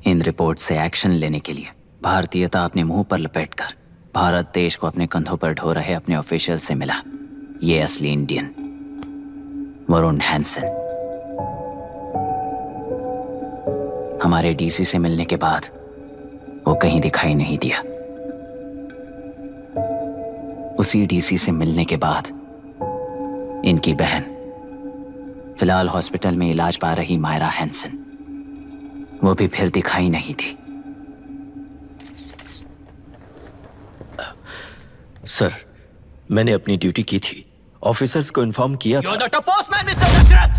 इन रिपोर्ट से एक्शन लेने के लिए भारतीयता अपने मुंह पर लपेटकर भारत देश को अपने कंधों पर ढो रहे अपने ऑफिशियल से मिला ये असली इंडियन वरुण हैंसन। हमारे डीसी से मिलने के बाद वो कहीं दिखाई नहीं दिया। उसी डीसी से मिलने के बाद इनकी बहन फिलहाल हॉस्पिटल में इलाज पा रही मायरा हैंसन, वो भी फिर दिखाई नहीं दी। सर, मैंने अपनी ड्यूटी की थी, ऑफिसर्स को इन्फॉर्म किया था। You're not a postman, Mr. Dashrath!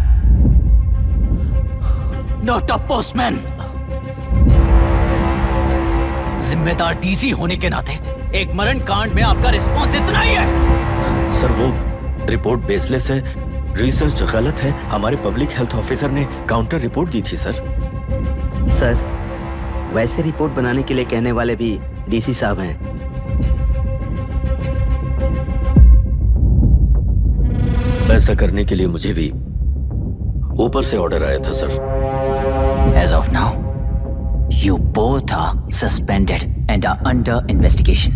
Not a postman! जिम्मेदार डीसी होने के नाते एक मरण कांड में आपका रिस्पॉन्स इतना ही है। सर, वो रिपोर्ट बेसलेस है, रिसर्च गलत है। हमारे पब्लिक हेल्थ ऑफिसर ने काउंटर रिपोर्ट दी थी सर। सर, वैसे रिपोर्ट बनाने के लिए कहने वाले भी डीसी साहब हैं। ऐसा करने के लिए मुझे भी ऊपर से ऑर्डर आया था sir. As of now, you both are suspended and are under investigation.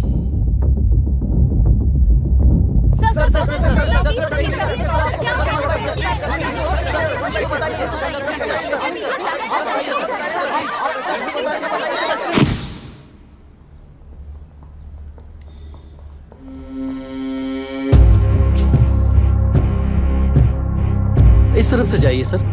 इस तरफ से जाइए सर।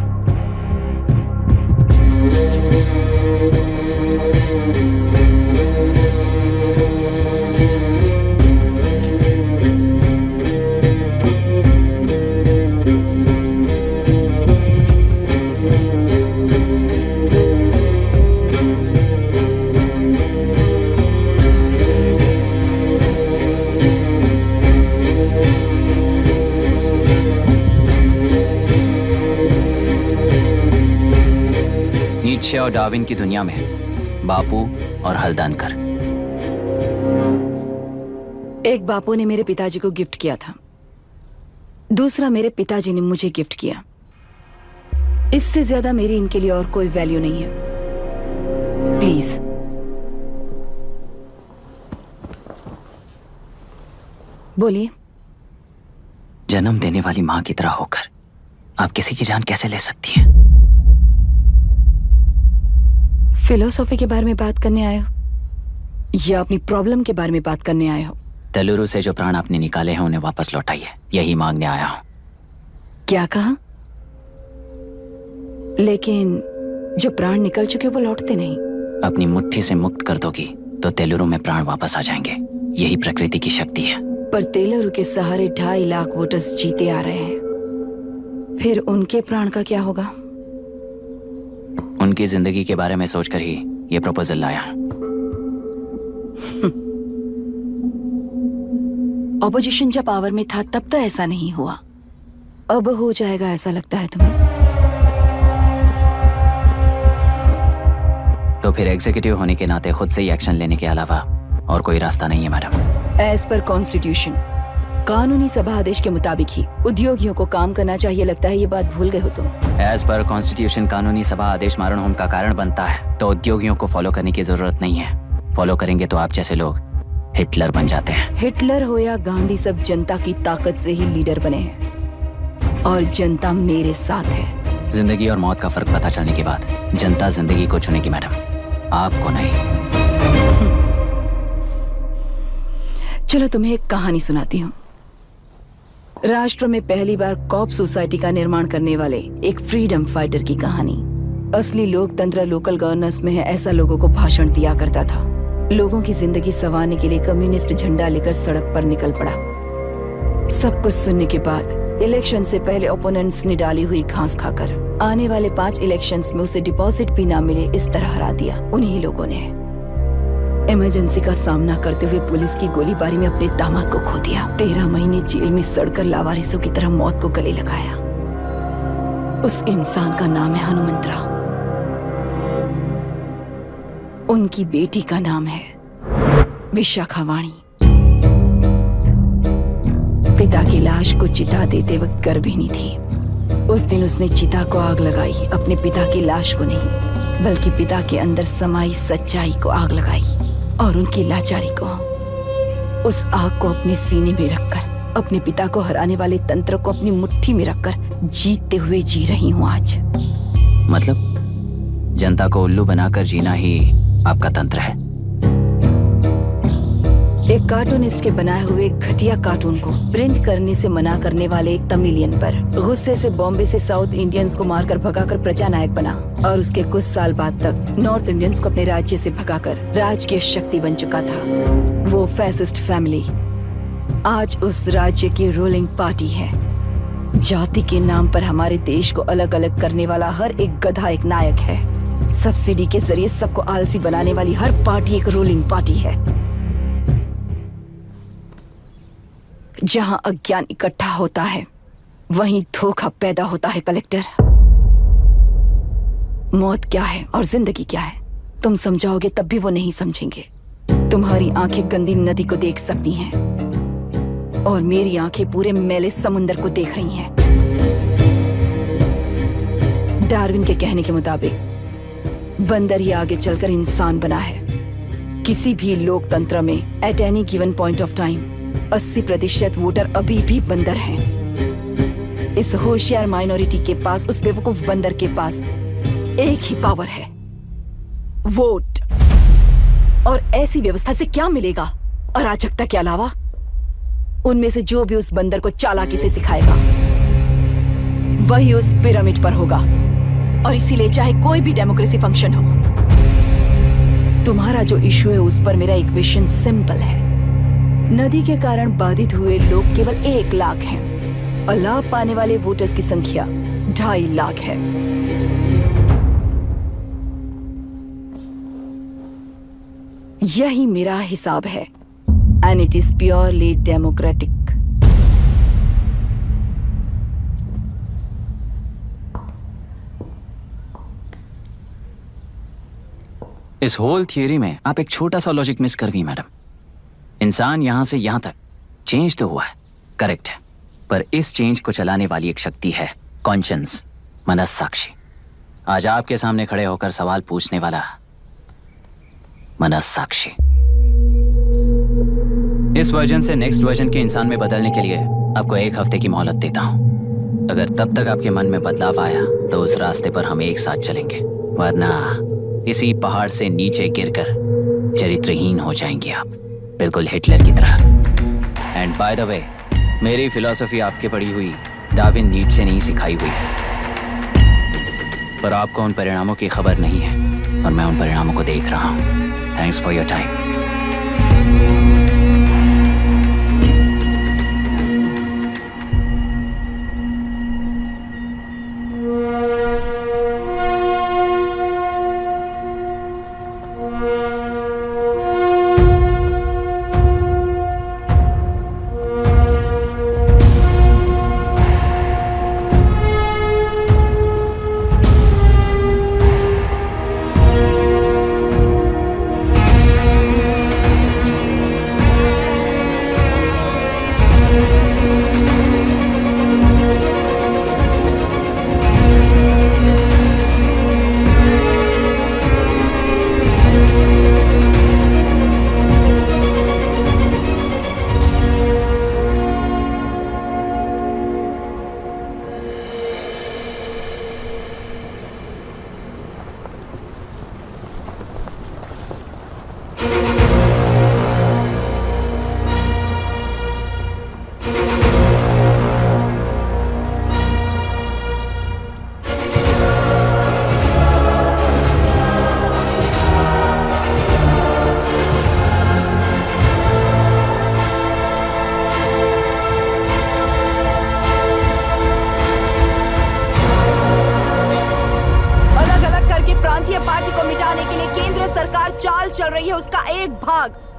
नीत्शे और डार्विन की दुनिया में बापू और हल्दानकर। एक बापू ने मेरे पिताजी को गिफ्ट किया था, दूसरा मेरे पिताजी ने मुझे गिफ्ट किया। इससे ज्यादा मेरी इनके लिए और कोई वैल्यू नहीं है। प्लीज बोलिए। जन्म देने वाली मां की तरह होकर आप किसी की जान कैसे ले सकती हैं? फिलोसॉफी के बारे में बात करने आए हो या अपनी प्रॉब्लम के बारे में बात करने आए हो? तेलुरु से जो प्राण आपने निकाले हैं उन्हें वापस लौटाइए, यही मांगने आया हूं। क्या कहा? लेकिन जो प्राण निकल चुके वो लौटते नहीं। अपनी मुट्ठी से मुक्त कर दोगी तो तेलुरु में प्राण वापस आ जाएंगे। यही प्रकृति की शक्ति है। पर तेलुरु के सहारे 2.5 लाख वोटर्स जीते आ रहे हैं, फिर उनके प्राण का क्या होगा? उनकी जिंदगी के बारे में सोचकर ही ये प्रपोजल लाया। ऑपोजिशन जब पावर में था तब तो ऐसा नहीं हुआ, अब हो जाएगा ऐसा लगता है तुम्हें? तो फिर एग्जीक्यूटिव होने के नाते खुद से ही एक्शन लेने के अलावा और कोई रास्ता नहीं है मैडम। एज पर कॉन्स्टिट्यूशन, कानूनी सभा आदेश के मुताबिक ही उद्योगियों को काम करना चाहिए। लगता है ये बात भूल गए हो तुम। एज पर कॉन्स्टिट्यूशन कानूनी सभा आदेश मारण होम का कारण बनता है, तो उद्योगियों को फॉलो करने की जरूरत नहीं है। फॉलो करेंगे तो आप जैसे लोग हिटलर बन जाते हैं। हिटलर हो या गांधी, सब जनता की ताकत से ही लीडर बने हैं और जनता मेरे साथ है। जिंदगी और मौत का फर्क पता चलने के बाद जनता जिंदगी को चुनेगी मैडम, आपको नहीं। चलो तुम्हें एक कहानी सुनाती हूँ। राष्ट्र में पहली बार कॉप सोसाइटी का निर्माण करने वाले एक फ्रीडम फाइटर की कहानी। असली लोकतंत्र लोकल गवर्नेंस में है, ऐसा लोगों को भाषण दिया करता था। लोगों की जिंदगी संवारने के लिए कम्युनिस्ट झंडा लेकर सड़क पर निकल पड़ा। सब कुछ सुनने के बाद इलेक्शन से पहले ओपोनेंट्स ने डाली हुई घास खाकर आने वाले 5 इलेक्शंस में उसे डिपॉजिट भी ना मिले इस तरह हरा दिया। उन्हीं लोगों ने इमरजेंसी का सामना करते हुए पुलिस की गोलीबारी में अपने दामाद को खो दिया। 13 महीने जेल में सड़कर लावारिसों की तरह मौत को गले लगाया। उस इंसान का नाम है हनुमंतराव। उनकी बेटी का नाम है विशाखावाणी। पिता की लाश को चिता देते वक्त गर्भिणी थी। उस दिन उसने चिता को आग लगाई, अपने पिता की लाश को नहीं बल्कि पिता के अंदर समाई सच्चाई को आग लगाई और उनकी लाचारी को। उस आग को अपने सीने में रखकर अपने पिता को हराने वाले तंत्र को अपनी मुट्ठी में रखकर जीतते हुए जी रही हूँ आज। मतलब जनता को उल्लू बनाकर जीना ही आपका तंत्र है? एक कार्टूनिस्ट के बनाए हुए घटिया कार्टून को प्रिंट करने से मना करने वाले एक तमिलियन पर गुस्से से बॉम्बे से साउथ इंडियंस को मारकर भगाकर प्रजा नायक बना और उसके कुछ साल बाद तक नॉर्थ इंडियंस को अपने राज्य से भगाकर राजकीय शक्ति बन चुका था। वो फैसिस्ट फैमिली आज उस राज्य की रूलिंग पार्टी है। जाति के नाम पर हमारे देश को अलग अलग करने वाला हर एक गधा एक नायक है। सब्सिडी के जरिए सबको आलसी बनाने वाली हर पार्टी एक रूलिंग पार्टी है। जहां अज्ञान इकट्ठा होता है वहीं धोखा पैदा होता है। कलेक्टर, मौत क्या है और जिंदगी क्या है तुम समझाओगे तब भी वो नहीं समझेंगे। तुम्हारी आंखें गंदी नदी को देख सकती हैं और मेरी आंखें पूरे मैले समुंदर को देख रही हैं। डार्विन के कहने के मुताबिक बंदर ही आगे चलकर इंसान बना है। किसी भी लोकतंत्र में at any given point of time 80% voter अभी भी बंदर हैं। इस होशियार माइनॉरिटी के पास, उस बेवकूफ बंदर के पास एक ही पावर है, वोट। और ऐसी व्यवस्था से क्या मिलेगा अराजकता के अलावा? उनमें से जो भी उस बंदर को चालाकी से सिखाएगा वही उस पिरामिड पर होगा। और इसीलिए चाहे कोई भी डेमोक्रेसी फंक्शन हो, तुम्हारा जो इशू है उस पर मेरा इक्वेशन सिंपल है। नदी के कारण बाधित हुए लोग केवल 1 लाख हैं और लाभ पाने वाले वोटर्स की संख्या 2.5 लाख है। यही मेरा हिसाब है and it is purely democratic. इस होल थियरी में आप एक छोटा सा लॉजिक मिस कर गई मैडम। इंसान यहां से यहां तक चेंज तो हुआ है, करेक्ट है, पर इस चेंज को चलाने वाली एक शक्ति है कॉन्शियंस, मनस्साक्षी। आज आपके सामने खड़े होकर सवाल पूछने वाला मनस्साक्षी। इस वर्जन से नेक्स्ट वर्जन के इंसान में बदलने के लिए आपको 1 हफ्ते की मोहलत देता हूं। अगर तब तक आपके मन में बदलाव आया तो उस रास्ते पर हम एक साथ चलेंगे, वरना इसी पहाड़ से नीचे गिरकर चरित्रहीन हो जाएंगे आप, बिल्कुल हिटलर की तरह। एंड बाय द वे, मेरी फिलॉसफी आपके पढ़ी हुई डार्विन नीचे नहीं सिखाई हुई है, पर आपको उन परिणामों की खबर नहीं है और मैं उन परिणामों को देख रहा हूँ। Thanks for your time.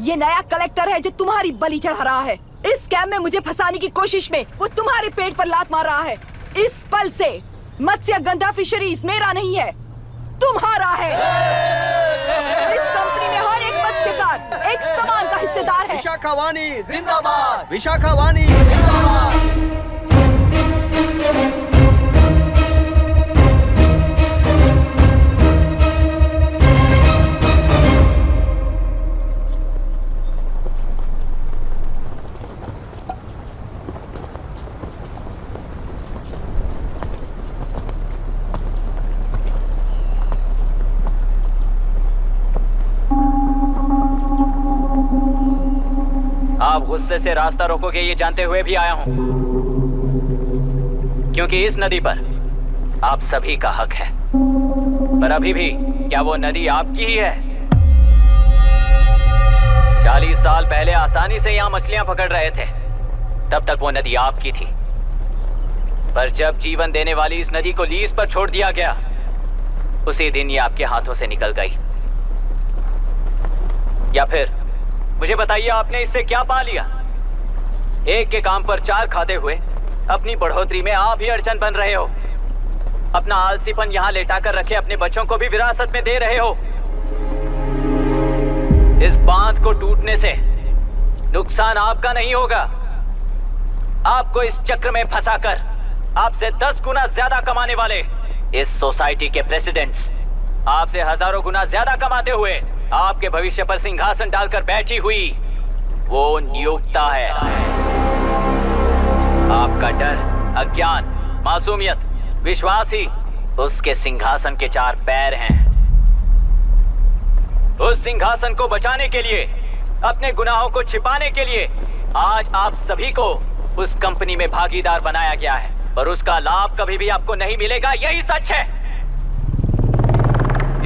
ये नया कलेक्टर है जो तुम्हारी बलि चढ़ा रहा है। इस स्कैम में मुझे फंसाने की कोशिश में वो तुम्हारे पेट पर लात मार रहा है। इस पल से मत्स्य गंधा फिशरीज मेरा नहीं है, तुम्हारा है। इस कंपनी में हर एक मत्स्यकार एक समान का हिस्सेदार है। विशाखावाणी जिंदाबाद, विशाखावाणी जिंदाबाद। आप गुस्से से रास्ता रोकोगे ये जानते हुए भी आया हूं, क्योंकि इस नदी पर आप सभी का हक है। पर अभी भी क्या वो नदी आपकी ही है? 40 साल पहले आसानी से यहां मछलियां पकड़ रहे थे, तब तक वो नदी आपकी थी। पर जब जीवन देने वाली इस नदी को लीज पर छोड़ दिया गया, उसी दिन ये आपके हाथों से निकल गई। या फिर मुझे बताइए, आपने इससे क्या पा लिया? एक के काम पर 4 खाते हुए अपनी बढ़ोतरी में आप ही अड़चन बन रहे हो। अपना आलसीपन यहाँ लेटा कर रखे अपने बच्चों को भी विरासत में दे रहे हो। इस बांध को टूटने से नुकसान आपका नहीं होगा, आपको इस चक्र में फंसाकर आपसे 10 गुना ज्यादा कमाने वाले इस सोसाइटी के प्रेसिडेंट्स आपसे हजारों गुना ज्यादा कमाते हुए आपके भविष्य पर सिंहासन डालकर बैठी हुई वो नियोक्ता है। आपका डर, अज्ञान, मासूमियत, विश्वास ही उसके सिंहासन के 4 पैर हैं। उस सिंहासन को बचाने के लिए, अपने गुनाहों को छिपाने के लिए आज आप सभी को उस कंपनी में भागीदार बनाया गया है, पर उसका लाभ कभी भी आपको नहीं मिलेगा। यही सच है।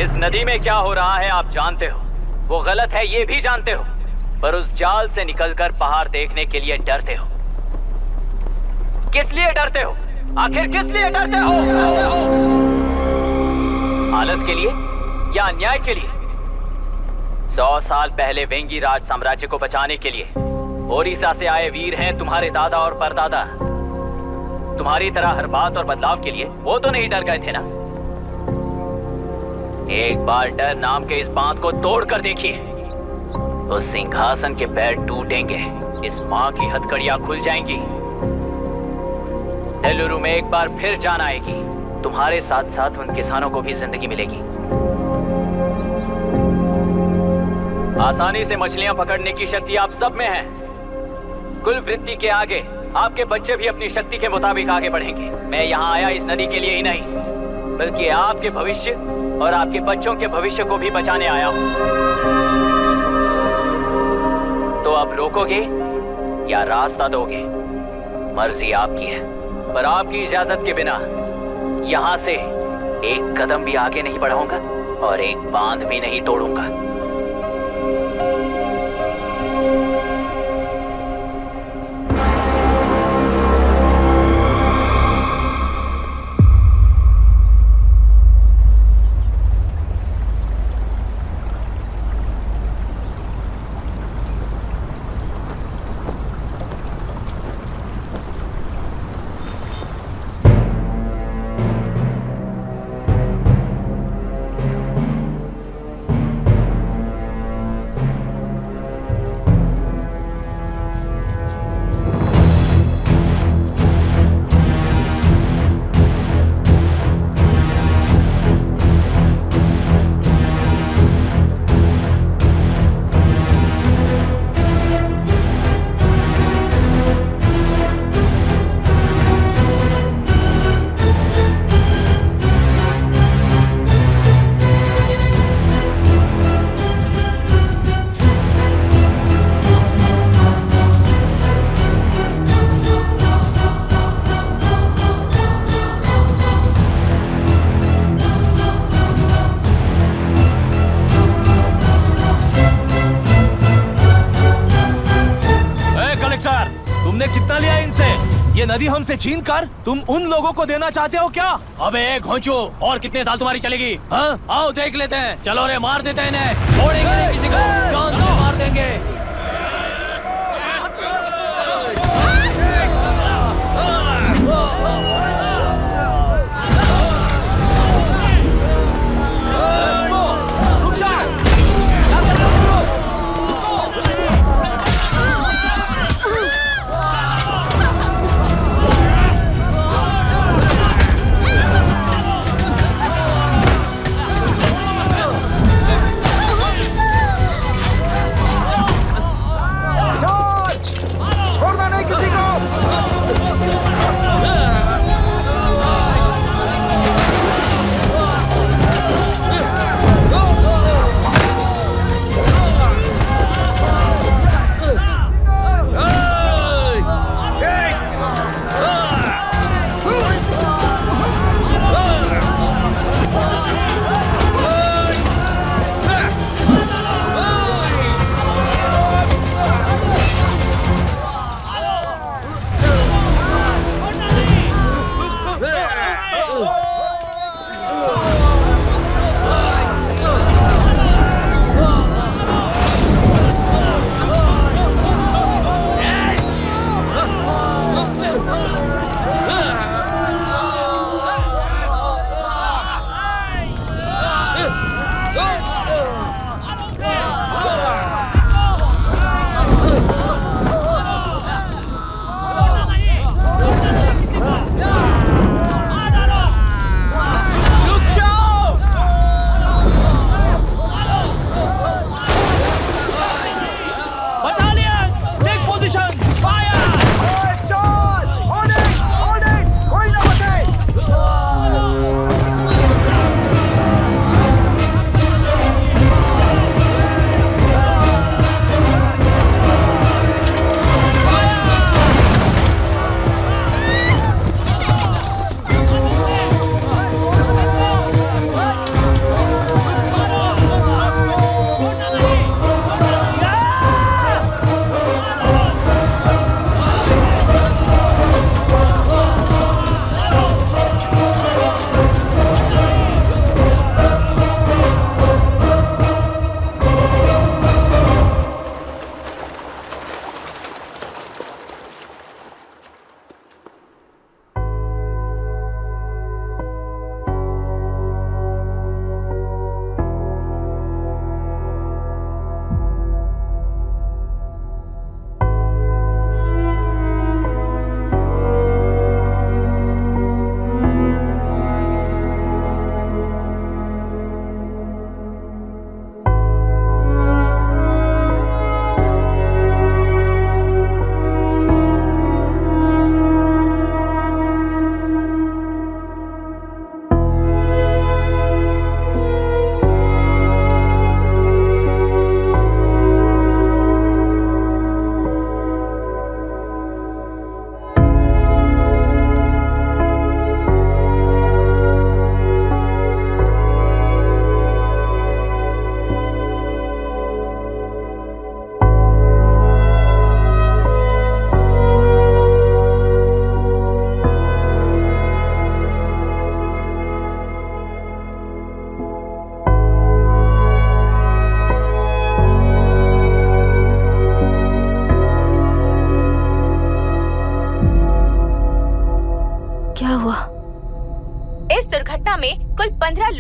इस नदी में क्या हो रहा है आप जानते हो, वो गलत है ये भी जानते हो, पर उस जाल से निकलकर पहाड़ देखने के लिए डरते हो। किस लिए डरते हो? आखिर किस लिए डरते हो? आलस के लिए या अन्याय के लिए? 100 साल पहले वेंगी राज साम्राज्य को बचाने के लिए ओडिशा से आए वीर हैं तुम्हारे दादा और परदादा। तुम्हारी तरह हर बात और बदलाव के लिए वो तो नहीं डर गए थे ना। एक बार डर नाम के इस बांध को तोड़ कर देखिए, तो सिंहासन के पैर टूटेंगे, इस मां की हथकड़ियां खुल जाएंगी। नेल्लूरू में एक बार फिर जान आएगी, तुम्हारे साथ साथ उन किसानों को भी जिंदगी मिलेगी। आसानी से मछलियां पकड़ने की शक्ति आप सब में है। कुल वृत्ति के आगे आपके बच्चे भी अपनी शक्ति के मुताबिक आगे बढ़ेंगे। मैं यहाँ आया इस नदी के लिए ही नहीं, बल्कि आपके भविष्य और आपके बच्चों के भविष्य को भी बचाने आया हूँ। तो अब रोकोगे या रास्ता दोगे, मर्जी आपकी है, पर आपकी इजाजत के बिना यहाँ से एक कदम भी आगे नहीं बढ़ाऊंगा और एक बांध भी नहीं तोड़ूंगा। ये नदी हमसे छीन कर तुम उन लोगों को देना चाहते हो क्या? अबे घोंचू, और कितने साल तुम्हारी चलेगी? हाँ, आओ देख लेते हैं। चलो रे, मार देते हैं इन्हें। छोड़ेंगे नहीं किसी को, जान से मार देंगे।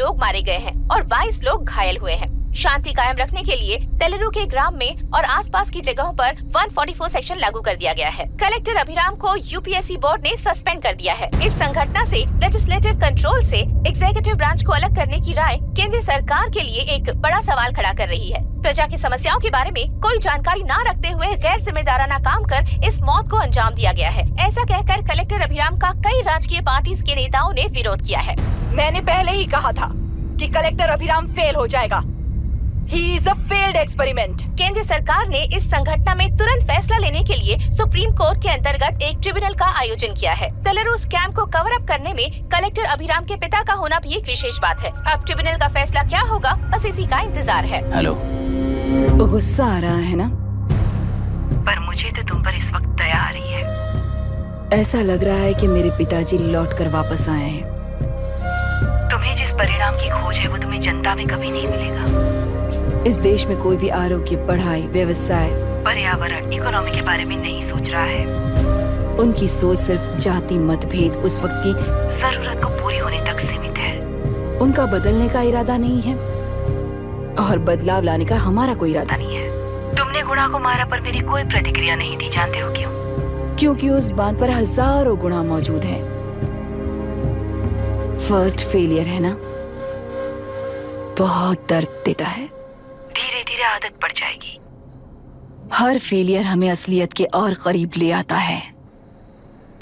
लोग मारे गए हैं और 22 लोग घायल हुए हैं। शांति कायम रखने के लिए तेलुरु के ग्राम में और आसपास की जगहों पर 144 सेक्शन लागू कर दिया गया है। कलेक्टर अभिराम को यूपीएससी बोर्ड ने सस्पेंड कर दिया है। इस संघटना से लेजिस्लेटिव कंट्रोल से एग्जीक्यूटिव ब्रांच को अलग करने की राय केंद्र सरकार के लिए एक बड़ा सवाल खड़ा कर रही है। प्रजा की समस्याओं के बारे में कोई जानकारी न रखते हुए गैर जिम्मेदाराना काम कर इस मौत को अंजाम दिया गया है। ऐसा कहकर कलेक्टर अभिराम का कई राजकीय पार्टी के नेताओं ने विरोध किया है। मैंने पहले ही कहा था कि कलेक्टर अभिराम फेल हो जाएगा। He is a failed experiment. केंद्र सरकार ने इस संघटना में तुरंत फैसला लेने के लिए सुप्रीम कोर्ट के अंतर्गत एक ट्रिब्यूनल का आयोजन किया है। तेलुरु स्कैम को कवर अप करने में कलेक्टर अभिराम के पिता का होना भी एक विशेष बात है। अब ट्रिब्यूनल का फैसला क्या होगा, बस इसी का इंतजार है। हेलो, गुस्सा आ रहा है ना? पर मुझे तो तुम पर इस वक्त दया आ रही है। ऐसा लग रहा है कि मेरे पिताजी लौट कर वापस आए हैं। तुम्हें जिस परिणाम की खोज है वो तुम्हें जनता में कभी नहीं मिलेगा। इस देश में कोई भी आरोग्य, पढ़ाई, व्यवसाय, पर्यावरण, इकोनॉमी के बारे में नहीं सोच रहा है। उनकी सोच सिर्फ जाति मतभेद उस वक्त की जरूरत को पूरी होने तक सीमित है। उनका बदलने का इरादा नहीं है और बदलाव लाने का हमारा कोई इरादा नहीं है। तुमने गुणा को मारा पर मेरी कोई प्रतिक्रिया नहीं दी, जानते हो क्यों? क्योंकि उस बात पर हजारों गुणा मौजूद हैं। फर्स्ट फेलियर है ना, बहुत दर्द देता है। धीरे धीरे आदत पड़ जाएगी। हर फेलियर हमें असलियत के और करीब ले आता है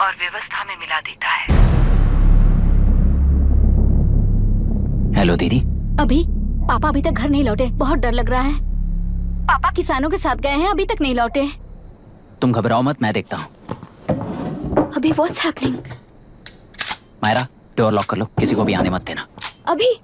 और व्यवस्था में मिला देता है। हेलो दीदी। अभी पापा अभी तक घर नहीं लौटे, बहुत डर लग रहा है। पापा किसानों के साथ गए हैं, अभी तक नहीं लौटे। तुम घबराओ मत, मैं देखता हूँ। अभी what's happening? Myra, door lock कर लो, किसी को भी आने मत देना। अभी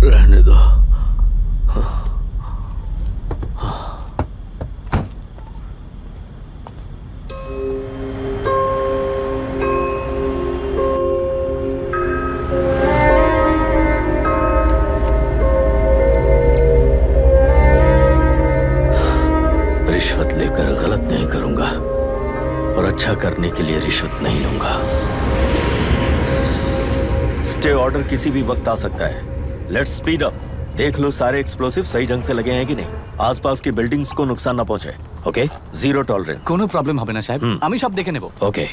रहने दो। रिश्वत लेकर गलत नहीं करूंगा और अच्छा करने के लिए रिश्वत नहीं लूंगा। स्टे ऑर्डर किसी भी वक्त आ सकता है। Let's speed up. देख लो सारे एक्सप्लोसिव सही ढंग से लगे हैं कि नहीं। आसपास की बिल्डिंग्स को नुकसान ना पहुंचे। Okay, zero tolerance. कोनो प्रॉब्लम হবে না সাহেব, আমি সব দেখে নেব। ओके।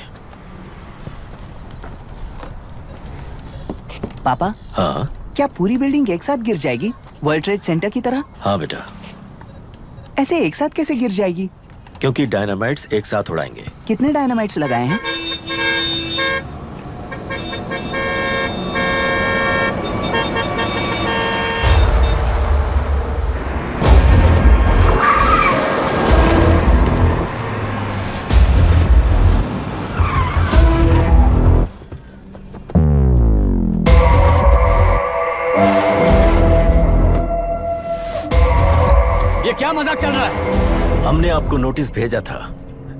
पापा, हाँ क्या पूरी बिल्डिंग एक साथ गिर जाएगी, वर्ल्ड ट्रेड सेंटर की तरह? हाँ बेटा। ऐसे एक साथ कैसे गिर जाएगी? क्योंकि डायनामाइट्स एक साथ उड़ाएंगे। कितने डायनामाइट्स लगाए हैं? ये क्या मजाक चल रहा है? हमने आपको नोटिस भेजा था,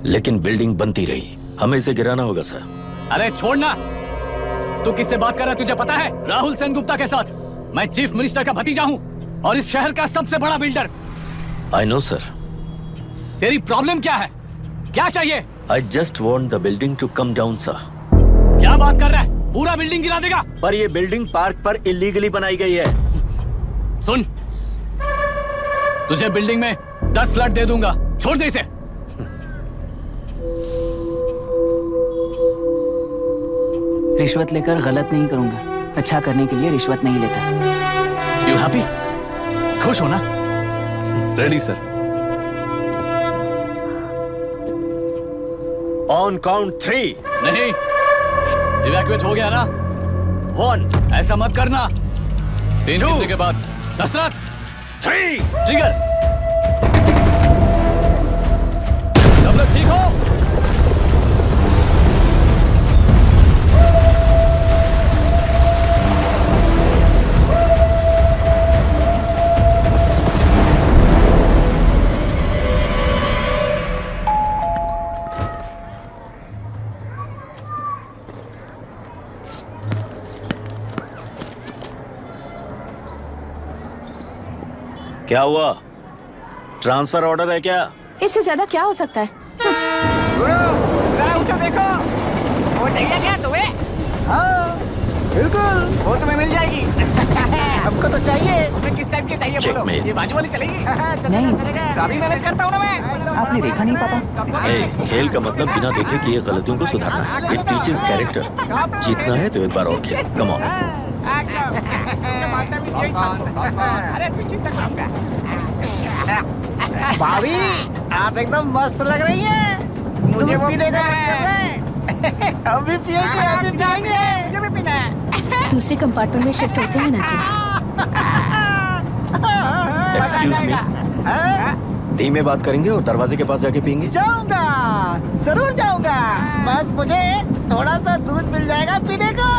लेकिन बिल्डिंग बनती रही। हमें इसे गिराना होगा सर। अरे छोड़ना। तू किससे बात कर रहा है तुझे पता है? राहुल सेनगुप्ता के साथ। मैं चीफ मिनिस्टर का भतीजा हूँ और इस शहर का सबसे बड़ा बिल्डर। I know sir. तेरी प्रॉब्लम क्या है? क्या चाहिए? I just want the building to come down sir. क्या बात कर रहा है? पूरा बिल्डिंग गिरा देगा? पर ये बिल्डिंग पार्क पर इलीगली बनाई गई है। सुन, तुझे बिल्डिंग में 10 फ्लैट दे दूंगा, छोड़ दे इसे। रिश्वत लेकर गलत नहीं करूंगा, अच्छा करने के लिए रिश्वत नहीं लेता। You happy? खुश हो ना? Ready sir. On count 3। नहीं, इवैक्यूएट हो गया ना? 1। ऐसा मत करना। 3 गिनने के बाद दशरथ 3 ट्रिगर। सब लोग ठीक हो? क्या हुआ? ट्रांसफर ऑर्डर है क्या? इससे ज्यादा क्या हो सकता है? उसे देखो, वो चाहिए क्या तुम्हें? हाँ, बिल्कुल, वो तुम्हें मिल जाएगी। हमको तो चाहिए। तुम्हें किस टाइप की चाहिए बोलो? ये बाजू वाली चलेगी? नहीं, चलेगा। अभी मैनेज करता हूँ ना मैं। आपने देखा नहीं पापा? खेल का मतलब बिना देखे किए गलतियों को सुधारना है। It teaches character. जीतना है तो एक बार और खेल। Come on. भाभी, आप एकदम मस्त लग रही हैं। मुझे वो पीने का मन कर रहा है। हम भी पिएंगे, हम भी पिएंगे। मुझे भी पीना है। दूसरे कंपार्टमेंट में शिफ्ट होते हैं ना जी। एक्सक्यूज मी, धीमे बात करेंगे और दरवाजे के पास जाके पियेंगे। जाऊंगा, जरूर जाऊंगा। बस मुझे थोड़ा सा दूध मिल जाएगा पीने को।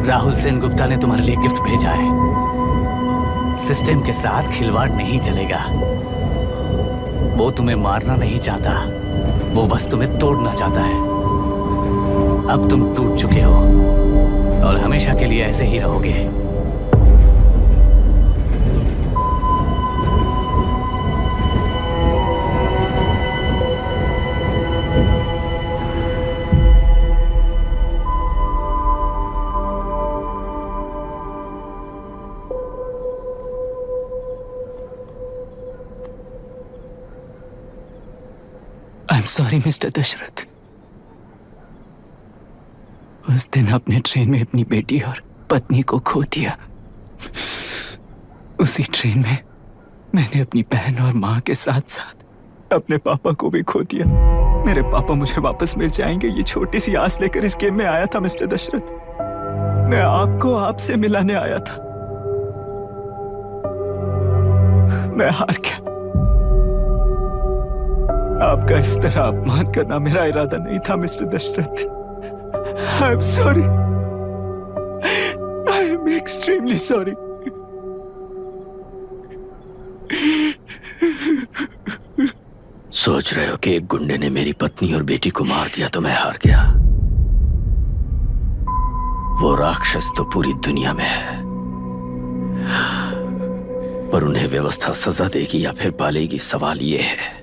राहुल सेन गुप्ता ने तुम्हारे लिए गिफ्ट भेजा है। सिस्टम के साथ खिलवाड़ नहीं चलेगा। वो तुम्हें मारना नहीं चाहता, वो बस तुम्हें तोड़ना चाहता है। अब तुम टूट चुके हो और हमेशा के लिए ऐसे ही रहोगे। I'm sorry, mister Dasharath. उस दिन अपने ट्रेन में अपनी बेटी और पत्नी को खो दिया। उसी ट्रेन में मैंने अपनी बहन और माँ के साथ साथ अपने पापा को भी खो दिया। मेरे पापा मुझे वापस मिल जाएंगे, ये छोटी सी आस लेकर इस गेम में आया था मिस्टर दशरथ। मैं आपको आपसे मिलाने आया था। मैं हार गया। आपका इस तरह अपमान करना मेरा इरादा नहीं था mister Dasharath. I am sorry. I am extremely sorry. सोच रहे हो कि एक गुंडे ने मेरी पत्नी और बेटी को मार दिया तो मैं हार गया? वो राक्षस तो पूरी दुनिया में है, पर उन्हें व्यवस्था सजा देगी या फिर पालेगी, सवाल ये है।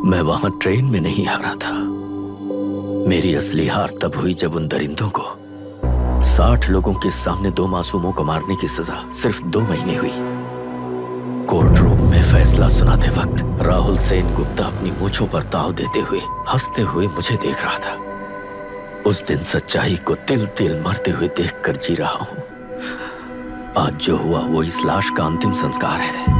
मैं वहां ट्रेन में नहीं हारा था। मेरी असली हार तब हुई जब उन दरिंदों को 60 लोगों के सामने 2 मासूमों को मारने की सजा सिर्फ 2 महीने हुई। कोर्ट रूम में फैसला सुनाते वक्त राहुल सेन गुप्ता अपनी मूंछों पर ताव देते हुए हंसते हुए मुझे देख रहा था। उस दिन सच्चाई को तिल तिल मरते हुए देखकर जी रहा हूं। आज जो हुआ वो इस लाश का अंतिम संस्कार है।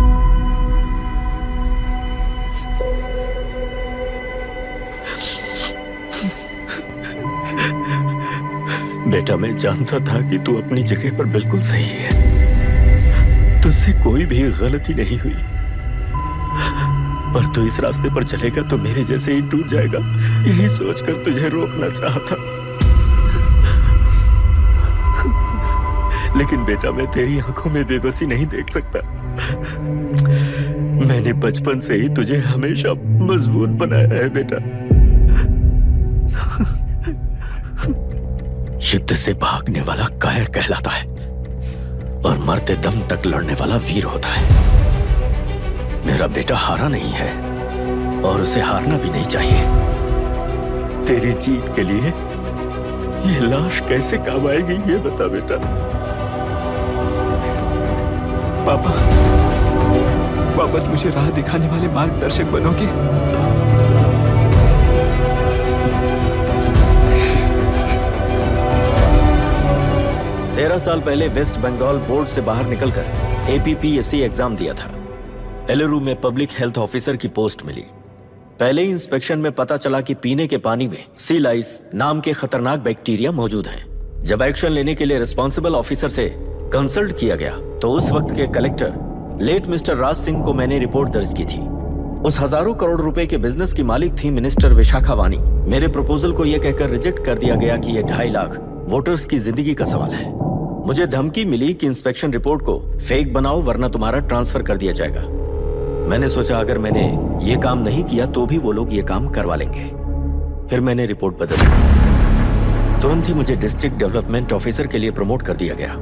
बेटा, मैं जानता था कि तू अपनी जगह पर बिल्कुल सही है। तुझसे कोई भी गलती नहीं हुई, पर तू इस रास्ते पर चलेगा तो मेरे जैसे ही टूट जाएगा, यही सोचकर तुझे रोकना चाहता। लेकिन बेटा, मैं तेरी आंखों में बेबसी नहीं देख सकता। मैंने बचपन से ही तुझे हमेशा मजबूत बनाया है बेटा। युद्ध से भागने वाला कायर कहलाता है और मरते दम तक लड़ने वाला वीर होता है। मेरा बेटा हारा नहीं है और उसे हारना भी नहीं चाहिए। तेरी जीत के लिए ये लाश कैसे काम आएगी ये बता बेटा। पापा, वापस मुझे राह दिखाने वाले मार्गदर्शक बनोगे? 13 साल पहले वेस्ट बंगाल बोर्ड से बाहर निकलकर APPSC एग्जाम दिया था। एलरू में पब्लिक हेल्थ ऑफिसर की पोस्ट मिली। पहले ही इंस्पेक्शन में पता चला कि पीने के पानी में सी लाइस नाम के खतरनाक बैक्टीरिया मौजूद हैं। जब एक्शन लेने के लिए रिस्पॉन्सिबल ऑफिसर से कंसल्ट किया गया तो उस वक्त के collector late mister Raj Singh को मैंने रिपोर्ट दर्ज की थी। उस हजारों करोड़ रुपए के बिजनेस की मालिक थी मिनिस्टर विशाखा वानी। मेरे प्रपोजल को यह कहकर रिजेक्ट कर दिया गया कि यह 2.5 लाख वोटर्स की जिंदगी का सवाल है। मुझे धमकी मिली कि इंस्पेक्शन रिपोर्ट को फेक बनाओ वरना तुम्हारा ट्रांसफर कर दिया जाएगा। मैंने सोचा अगर मैंने ये काम नहीं किया तो भी वो लोग ये काम करवा लेंगे। फिर मैंने रिपोर्ट बदल दी। तुरंत ही मुझे डिस्ट्रिक्ट डेवलपमेंट ऑफिसर के लिए प्रमोट कर दिया गया।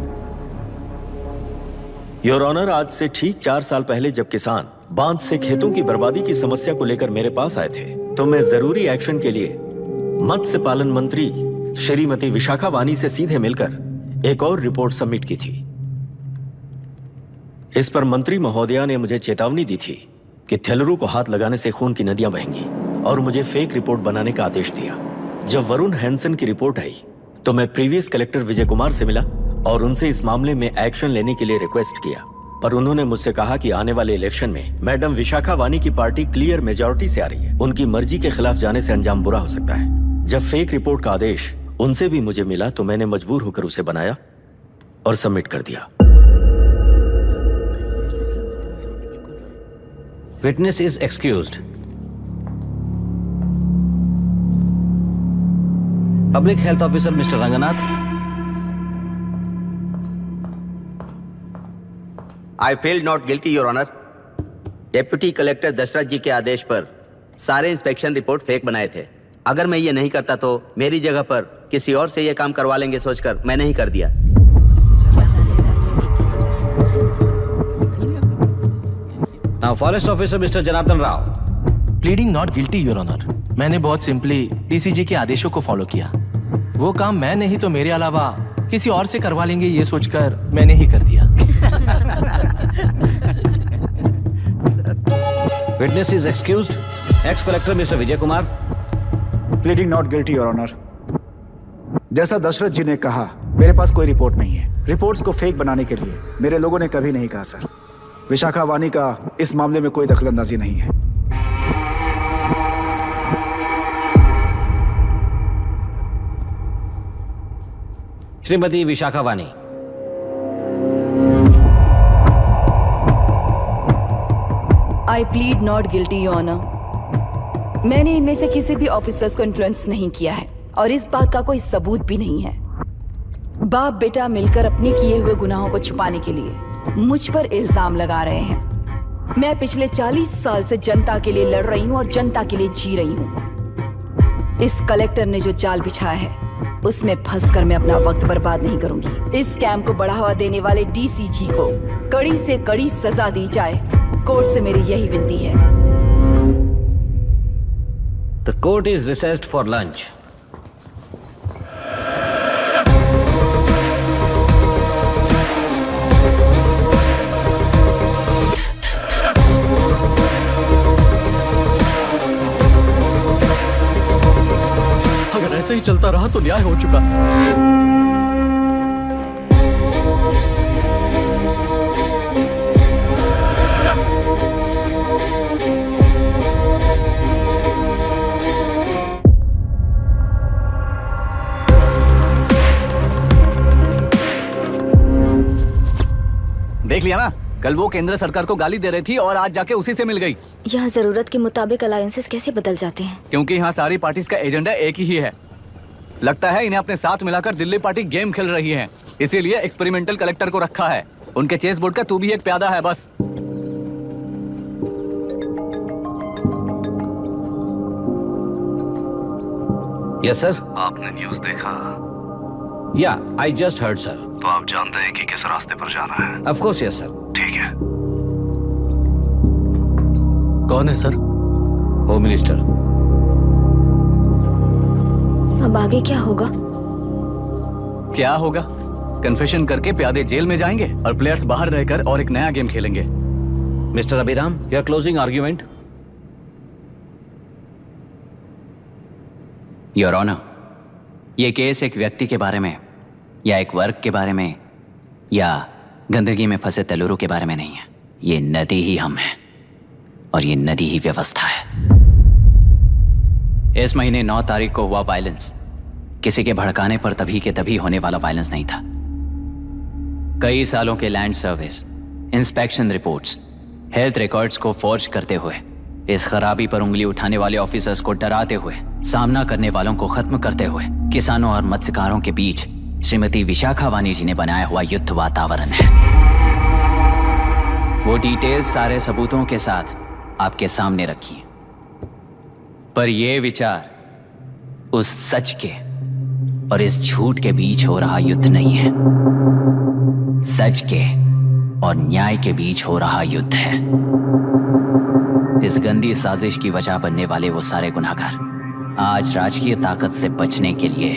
योर ऑनर, आज से ठीक 4 साल पहले जब किसान बांध से खेतों की बर्बादी की समस्या को लेकर मेरे पास आए थे तो मैं जरूरी एक्शन के लिए मत्स्य पालन मंत्री श्रीमती विशाखा वानी से सीधे मिलकर एक और रिपोर्ट सबमिट की थी। इस पर मंत्री महोदया ने मुझे चेतावनी दी थी कि थेलरू को हाथ लगाने से खून की नदियां बहेंगी और मुझे फेक रिपोर्ट बनाने का आदेश दिया। जब वरुण हैंसन की रिपोर्ट आई तो मैं प्रीवियस कलेक्टर विजय कुमार से मिला और उनसे इस मामले में एक्शन लेने के लिए रिक्वेस्ट किया, पर उन्होंने मुझसे कहा कि आने वाले इलेक्शन में मैडम विशाखा वानी की पार्टी क्लियर मेजॉरिटी से आ रही है। उनकी मर्जी के खिलाफ जाने से अंजाम बुरा हो सकता है। जब फेक रिपोर्ट का आदेश उनसे भी मुझे मिला तो मैंने मजबूर होकर उसे बनाया और सबमिट कर दिया। Witness is excused. Public health officer mister Ranganath. I feel not guilty your honour. Deputy collector Dashrath ji के आदेश पर सारे इंस्पेक्शन रिपोर्ट फेक बनाए थे। अगर मैं ये नहीं करता तो मेरी जगह पर किसी और से ये काम करवा लेंगे सोचकर मैं नहीं कर दिया। Now forest officer mister Janardhan Rao. Pleading not guilty your honour. मैंने बहुत सिंपली डीसीजी के आदेशों को फॉलो किया। वो काम मैं नहीं तो मेरे अलावा किसी और से करवा लेंगे ये सोचकर मैंने ही कर दिया। Witness is excused. Ex collector mister Vijay Kumar. Pleading not guilty your honour. जैसा दशरथ जी ने कहा, मेरे पास कोई रिपोर्ट नहीं है। रिपोर्ट्स को फेक बनाने के लिए मेरे लोगों ने कभी नहीं कहा सर। विशाखा वानी का इस मामले में कोई दखलंदाजी नहीं है। Shrimati Vishakha Wani. I plead not guilty your honour. मैंने इनमें से किसी भी ऑफिसर्स को इन्फ्लुएंस नहीं किया है और इस बात का कोई सबूत भी नहीं है। बाप बेटा मिलकर अपने किए हुए गुनाहों को छुपाने के लिए मुझ पर इल्जाम लगा रहे हैं। मैं पिछले 40 साल से जनता के लिए लड़ रही हूं और जनता के लिए जी रही हूं। इस कलेक्टर ने जो जाल बिछाया है उसमें फंसकर मैं अपना वक्त बर्बाद नहीं करूंगी। इस स्कैम को बढ़ावा देने वाले डीसीजी को कड़ी से कड़ी सजा दी जाए। कोर्ट से मेरी यही विनती है। The court is recessed for lunch. ऐसे ही चलता रहा तो न्याय हो चुका। देख लिया ना, कल वो केंद्र सरकार को गाली दे रही थी और आज जाके उसी से मिल गई। यहाँ जरूरत के मुताबिक अलायंसेस कैसे बदल जाते हैं? क्योंकि यहाँ सारी पार्टीज का एजेंडा एक ही है। लगता है इन्हें अपने साथ मिलाकर दिल्ली पार्टी गेम खेल रही है, इसीलिए एक्सपेरिमेंटल कलेक्टर को रखा है। उनके चेस बोर्ड का तू भी एक प्यादा है बस। Yes sir. आपने न्यूज़ देखा? या आई जस्ट हर्ड सर। तो आप जानते हैं कि किस रास्ते पर जाना है? Of course yes sir. ठीक है। कौन है सर? Home minister. अब आगे क्या होगा? क्या होगा? कन्फेशन करके प्यादे जेल में जाएंगे और प्लेयर्स बाहर रहकर और एक नया गेम खेलेंगे। Mister Abhiram, your closing argument. Your honour, ये केस एक व्यक्ति के बारे में या एक वर्ग के बारे में या गंदगी में फंसे तेलुरु के बारे में नहीं है। ये नदी ही हम हैं और ये नदी ही व्यवस्था है। इस महीने 9 तारीख को हुआ वायलेंस किसी के भड़काने पर तभी के तभी होने वाला वायलेंस नहीं था। कई सालों के land service, inspection reports, health records को फॉर्ज करते हुए, इस खराबी पर उंगली उठाने वाले ऑफिसर्स को डराते हुए, सामना करने वालों को खत्म करते हुए, किसानों और मत्स्यकारों के बीच श्रीमती विशाखा वानी जी ने बनाया हुआ युद्ध वातावरण है। वो डिटेल सारे सबूतों के साथ आपके सामने रखी है। पर यह विचार उस सच के और इस झूठ के बीच हो रहा युद्ध नहीं है, सच के और न्याय के बीच हो रहा युद्ध है। इस गंदी साजिश की वजह बनने वाले वो सारे गुनहगार आज राजकीय ताकत से बचने के लिए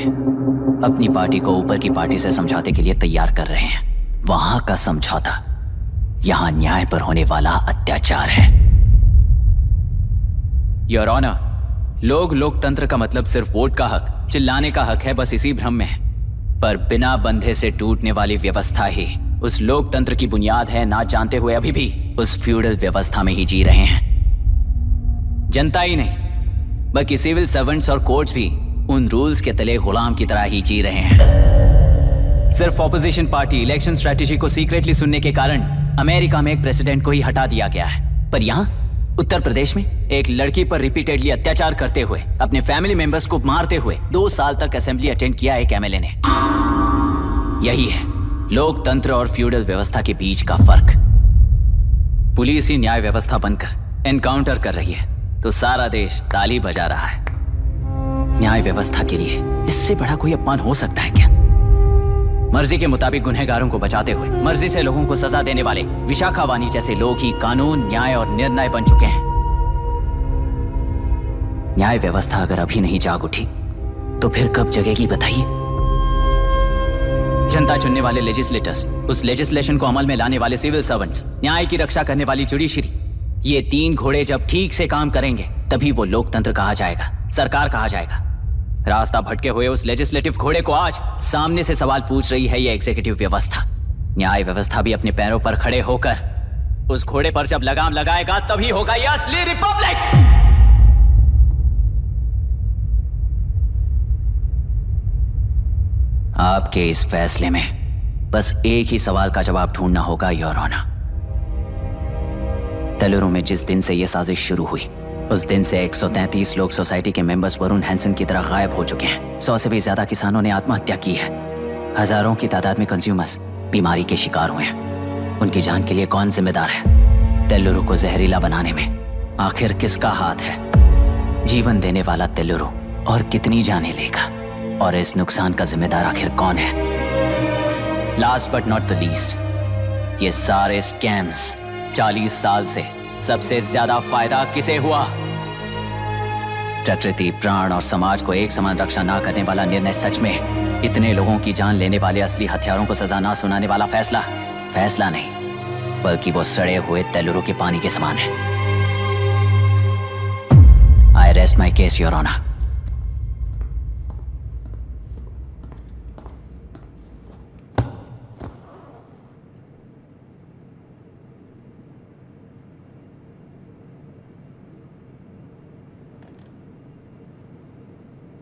अपनी पार्टी को ऊपर की पार्टी से समझौते के लिए तैयार कर रहे हैं। वहां का समझौता यहां न्याय पर होने वाला अत्याचार है। योर ऑनर, लोग लोकतंत्र का मतलब सिर्फ वोट का हक, चिल्लाने का हक है, बस इसी भ्रम में है। पर बिना बंधे से टूटने वाली व्यवस्था ही उस लोकतंत्र की बुनियाद है, ना जानते हुए अभी भी उस फ्यूडल व्यवस्था में ही जी रहे हैं। जनता ही नहीं बल्कि सिविल सर्वेंट्स और कोर्ट्स भी उन रूल्स के तले गुलाम की तरह ही जी रहे हैं। सिर्फ ऑपोजिशन पार्टी इलेक्शन स्ट्रेटेजी को सीक्रेटली सुनने के कारण अमेरिका में एक प्रेसिडेंट को ही हटा दिया गया है, पर यहाँ उत्तर प्रदेश में एक लड़की पर रिपीटेडली अत्याचार करते हुए, अपने फैमिली मेंबर्स को मारते हुए 2 साल तक असेंबली अटेंड किया एक एमएलए ने। यही है लोकतंत्र और फ्यूडल व्यवस्था के बीच का फर्क। पुलिस ही न्याय व्यवस्था बनकर एनकाउंटर कर रही है तो सारा देश ताली बजा रहा है। न्याय व्यवस्था के लिए इससे बड़ा कोई अपमान हो सकता है क्या? मर्जी के मुताबिक गुनहगारों को बचाते हुए मर्जी से लोगों को सजा देने वाले विशाखा वानी जैसे लोग ही कानून, न्याय और निर्णय बन चुके हैं। न्याय व्यवस्था अगर अभी नहीं जाग उठी तो फिर कब जगेगी बताइए? जनता चुनने वाले लेजिस्लेटर्स, उस लेजिस्लेशन को अमल में लाने वाले सिविल सर्वेंट्स, न्याय की रक्षा करने वाली जुडिशरी, ये 3 घोड़े जब ठीक से काम करेंगे तभी वो लोकतंत्र कहा जाएगा, सरकार कहा जाएगा। रास्ता भटके हुए उस लेजिस्लेटिव घोड़े को आज सामने से सवाल पूछ रही है ये एग्जीक्यूटिव व्यवस्था। न्याय व्यवस्था भी अपने पैरों पर खड़े होकर उस घोड़े पर जब लगाम लगाएगा तभी होगा ये असली रिपब्लिक। आपके इस फैसले में बस एक ही सवाल का जवाब ढूंढना होगा योर ऑनर। तेलुरु में जिस दिन से यह साजिश शुरू हुई उस दिन से 133 लोग सोसाइटी के मेंबर्स वरुण हैंसन की तरह गायब हो चुके हैं। 100 से भी ज्यादा किसानों ने आत्महत्या की है। हजारों की तादाद में कंज्यूमर्स बीमारी के शिकार हुए हैं। उनकी जान के लिए कौन जिम्मेदार है? तेलुरु को जहरीला बनाने में आखिर किसका हाथ है? जीवन देने वाला तेलुरु और कितनी जाने लेगा? और इस नुकसान का जिम्मेदार आखिर कौन है? Last but not the least, ये सारे स्कैम्स 40 साल से सबसे ज्यादा फायदा किसे हुआ? प्रकृति, प्राण और समाज को एक समान रक्षा ना करने वाला निर्णय सच में इतने लोगों की जान लेने वाले असली हथियारों को सजा ना सुनाने वाला फैसला नहीं बल्कि वो सड़े हुए तेलुरु के पानी के समान है। I rest my case your honour.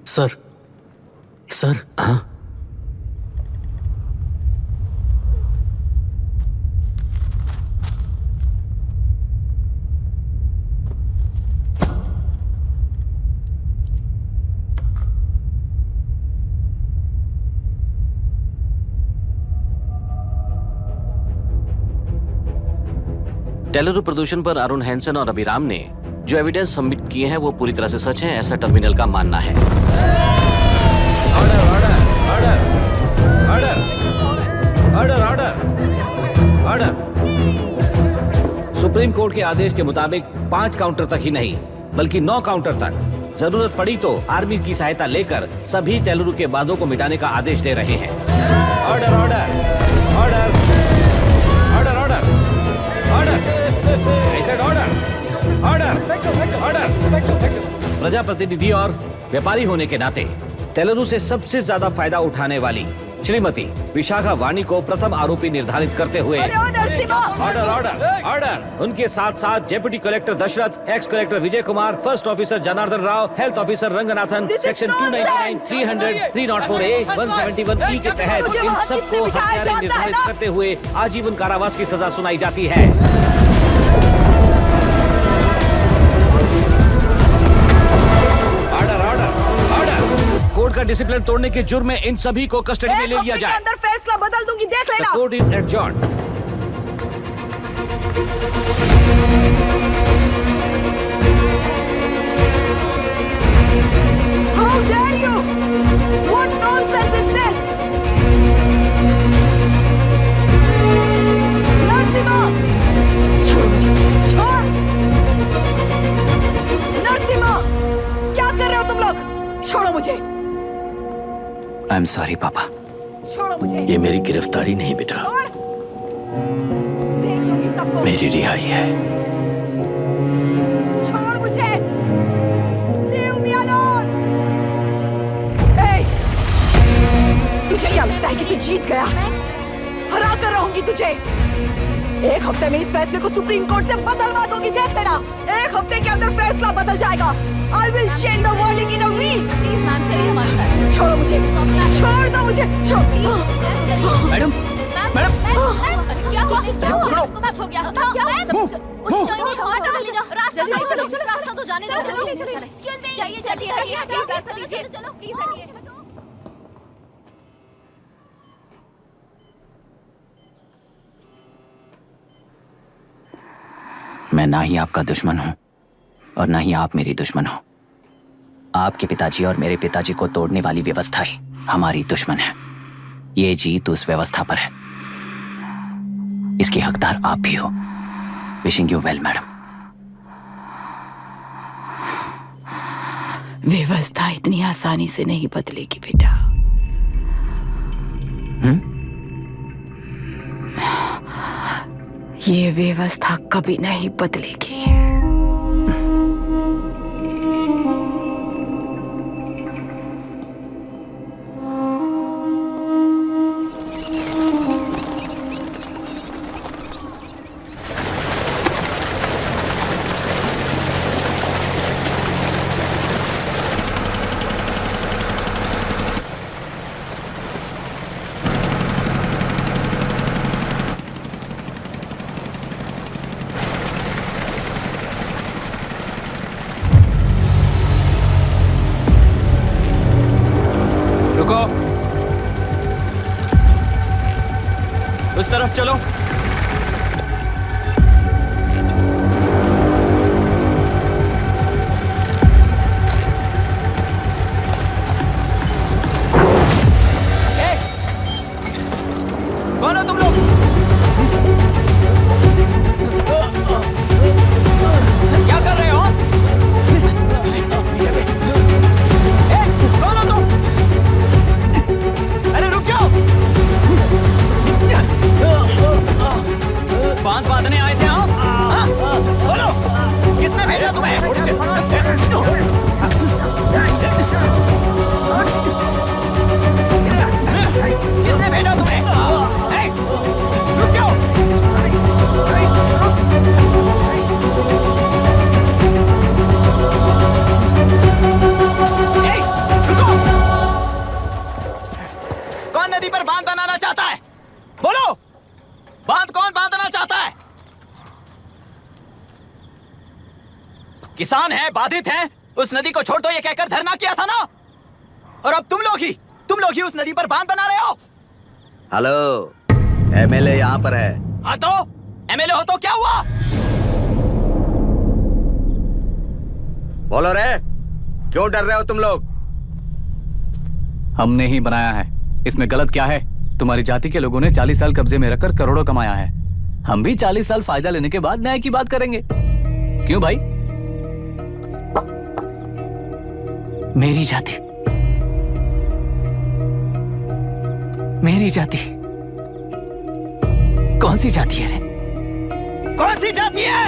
Sir sir. हाँ? टेलुरु प्रदूषण पर अरुण हैंसन और अभिराम ने जो एविडेंस सबमिट किए हैं वो पूरी तरह से सच है, ऐसा टर्मिनल का मानना है। Order order order order order order. Supreme court के आदेश के मुताबिक 5 काउंटर तक ही नहीं बल्कि 9 काउंटर तक, जरूरत पड़ी तो आर्मी की सहायता लेकर सभी टेलुरु के बांधों को मिटाने का आदेश दे रहे हैं। Order order order order order order order order. प्रजाप्रतिनिधि और व्यापारी होने के नाते टेलुरु से सबसे ज्यादा फायदा उठाने वाली श्रीमती विशाखा वाणी को प्रथम आरोपी निर्धारित करते हुए ऑर्डर ऑर्डर ऑर्डर। उनके साथ साथ deputy collector Dashrath, ex collector Vijay Kumar, first officer Janardhan Rao, health officer Ranganathan, section 299, 300, 304A, 171E के तहत इन सबको हत्यारे निर्धारित करते हुए आजीवन कारावास की सजा सुनाई जाती है। कोर्ट का डिसिप्लिन तोड़ने के जुर्म में इन सभी को कस्टडी में ले लिया जाए। अंदर फैसला बदल दूंगी, देख लेना। Court is adjourned. How dare you? What nonsense is this? Narasimha, छोड़ मुझे, छोड़। नरसिम्हा, क्या कर रहे हो तुम लोग? छोड़ो मुझे। आई एम सॉरी पापा। छोड़ो मुझे। ये मेरी गिरफ्तारी नहीं बेटा, देख लूंगी सबको। मेरी रिहाई है। छोड़ मुझे। Leave me alone. Hey, तुझे क्या लगता है कि तू जीत गया? हरा कर रहूंगी तुझे। एक हफ्ते में इस फैसले को सुप्रीम कोर्ट से बदलवा दूंगी, देख लेना। एक हफ्ते के अंदर फैसला बदल जाएगा। I will change the verdict in a week. Please ma'am, चलिए हमारे साथ। छोड़ो मुझे, छोड़ दो मुझे, छोड़। मैडम, मैडम, क्या हुआ? क्या हुआ? कुछ हो गया? क्या हुआ? हॉस्पिटल ले जाओ। रास्ता चलो, चलो, रास्ता तो जाने दो। चलो, एक्सक्यूज मी, चाहिए जल्दी आइए, प्लीज रास्ता दीजिए। चलो, प्लीज आइए। मैं ना ही आपका दुश्मन हूं और ना ही आप मेरी दुश्मन हो। आपके पिताजी और मेरे पिताजी को तोड़ने वाली व्यवस्था ही हमारी दुश्मन है। ये जीत उस व्यवस्था पर है, इसके हकदार आप भी हो। Wishing you well madam. व्यवस्था इतनी आसानी से नहीं बदलेगी बेटा। ये व्यवस्था कभी नहीं बदलेगी। उस तरफ चलो। कौन हो तुम लोग? क्या कर रहे हो? कौन हो तुम? अरे रुक जाओ। बांध बांधने आए थे आप? बोलो, किसने भेजा तुम्हें? किसने भेजा तुम्हें? रुक जाओ। रुको। किसान हैं, बाधित हैं, उस नदी को छोड़ दो ये कहकर धरना किया था ना। और अब तुम लोग ही उस नदी पर बांध बना रहे हो। हेलो, एमएलए यहाँ पर है। हाँ तो एमएलए हो तो क्या हुआ? बोलो रे, क्यों डर रहे हो तुम लोग? हमने ही बनाया है, इसमें गलत क्या है? तुम्हारी जाति के लोगों ने 40 साल कब्जे में रखकर करोड़ों कमाया है। हम भी 40 साल फायदा लेने के बाद न्याय की बात करेंगे। क्यों भाई? मेरी जाति, मेरी जाति कौन सी जाति है रे? कौन सी जाति है?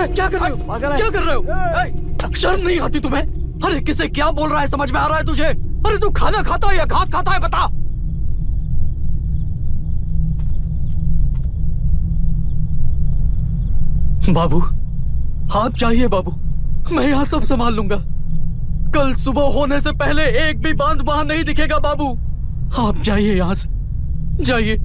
क्या कर रहे हो? क्या कर रहे हो? शर्म नहीं आती तुम्हें? अरे किसे क्या बोल रहा है, समझ में आ रहा है तुझे? अरे तू खाना खाता है या घास खाता है, बता। बाबू, आप चाहिए बाबू, मैं यहाँ सब संभाल लूंगा। कल सुबह होने से पहले एक भी बांध वहां नहीं दिखेगा बाबू। आप जाइए यहाँ से, जाइए।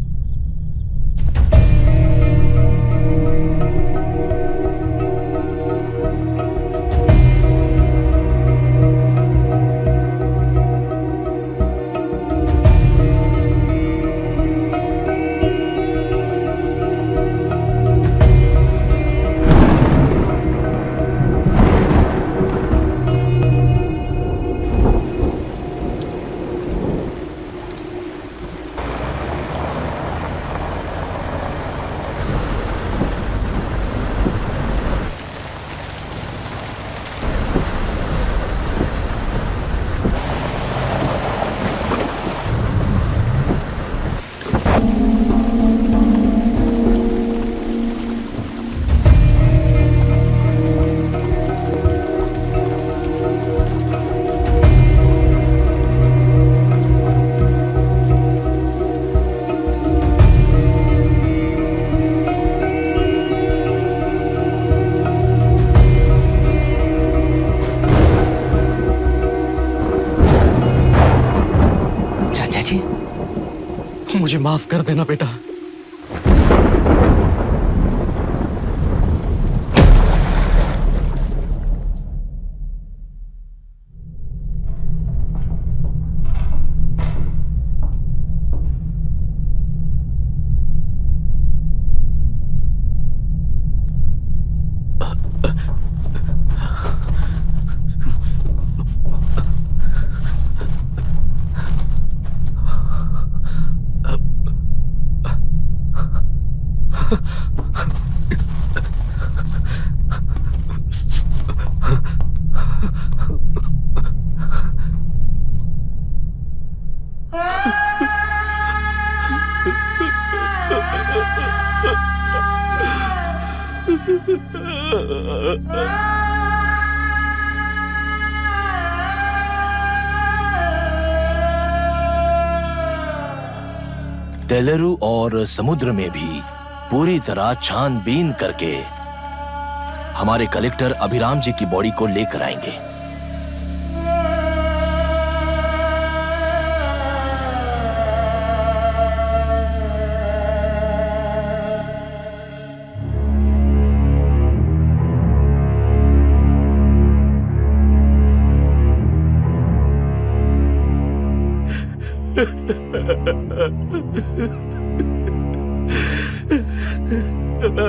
मुझे माफ कर देना बेटा। तेलुरु और समुद्र में भी पूरी तरह छानबीन करके हमारे कलेक्टर अभिराम जी की बॉडी को लेकर आएंगे।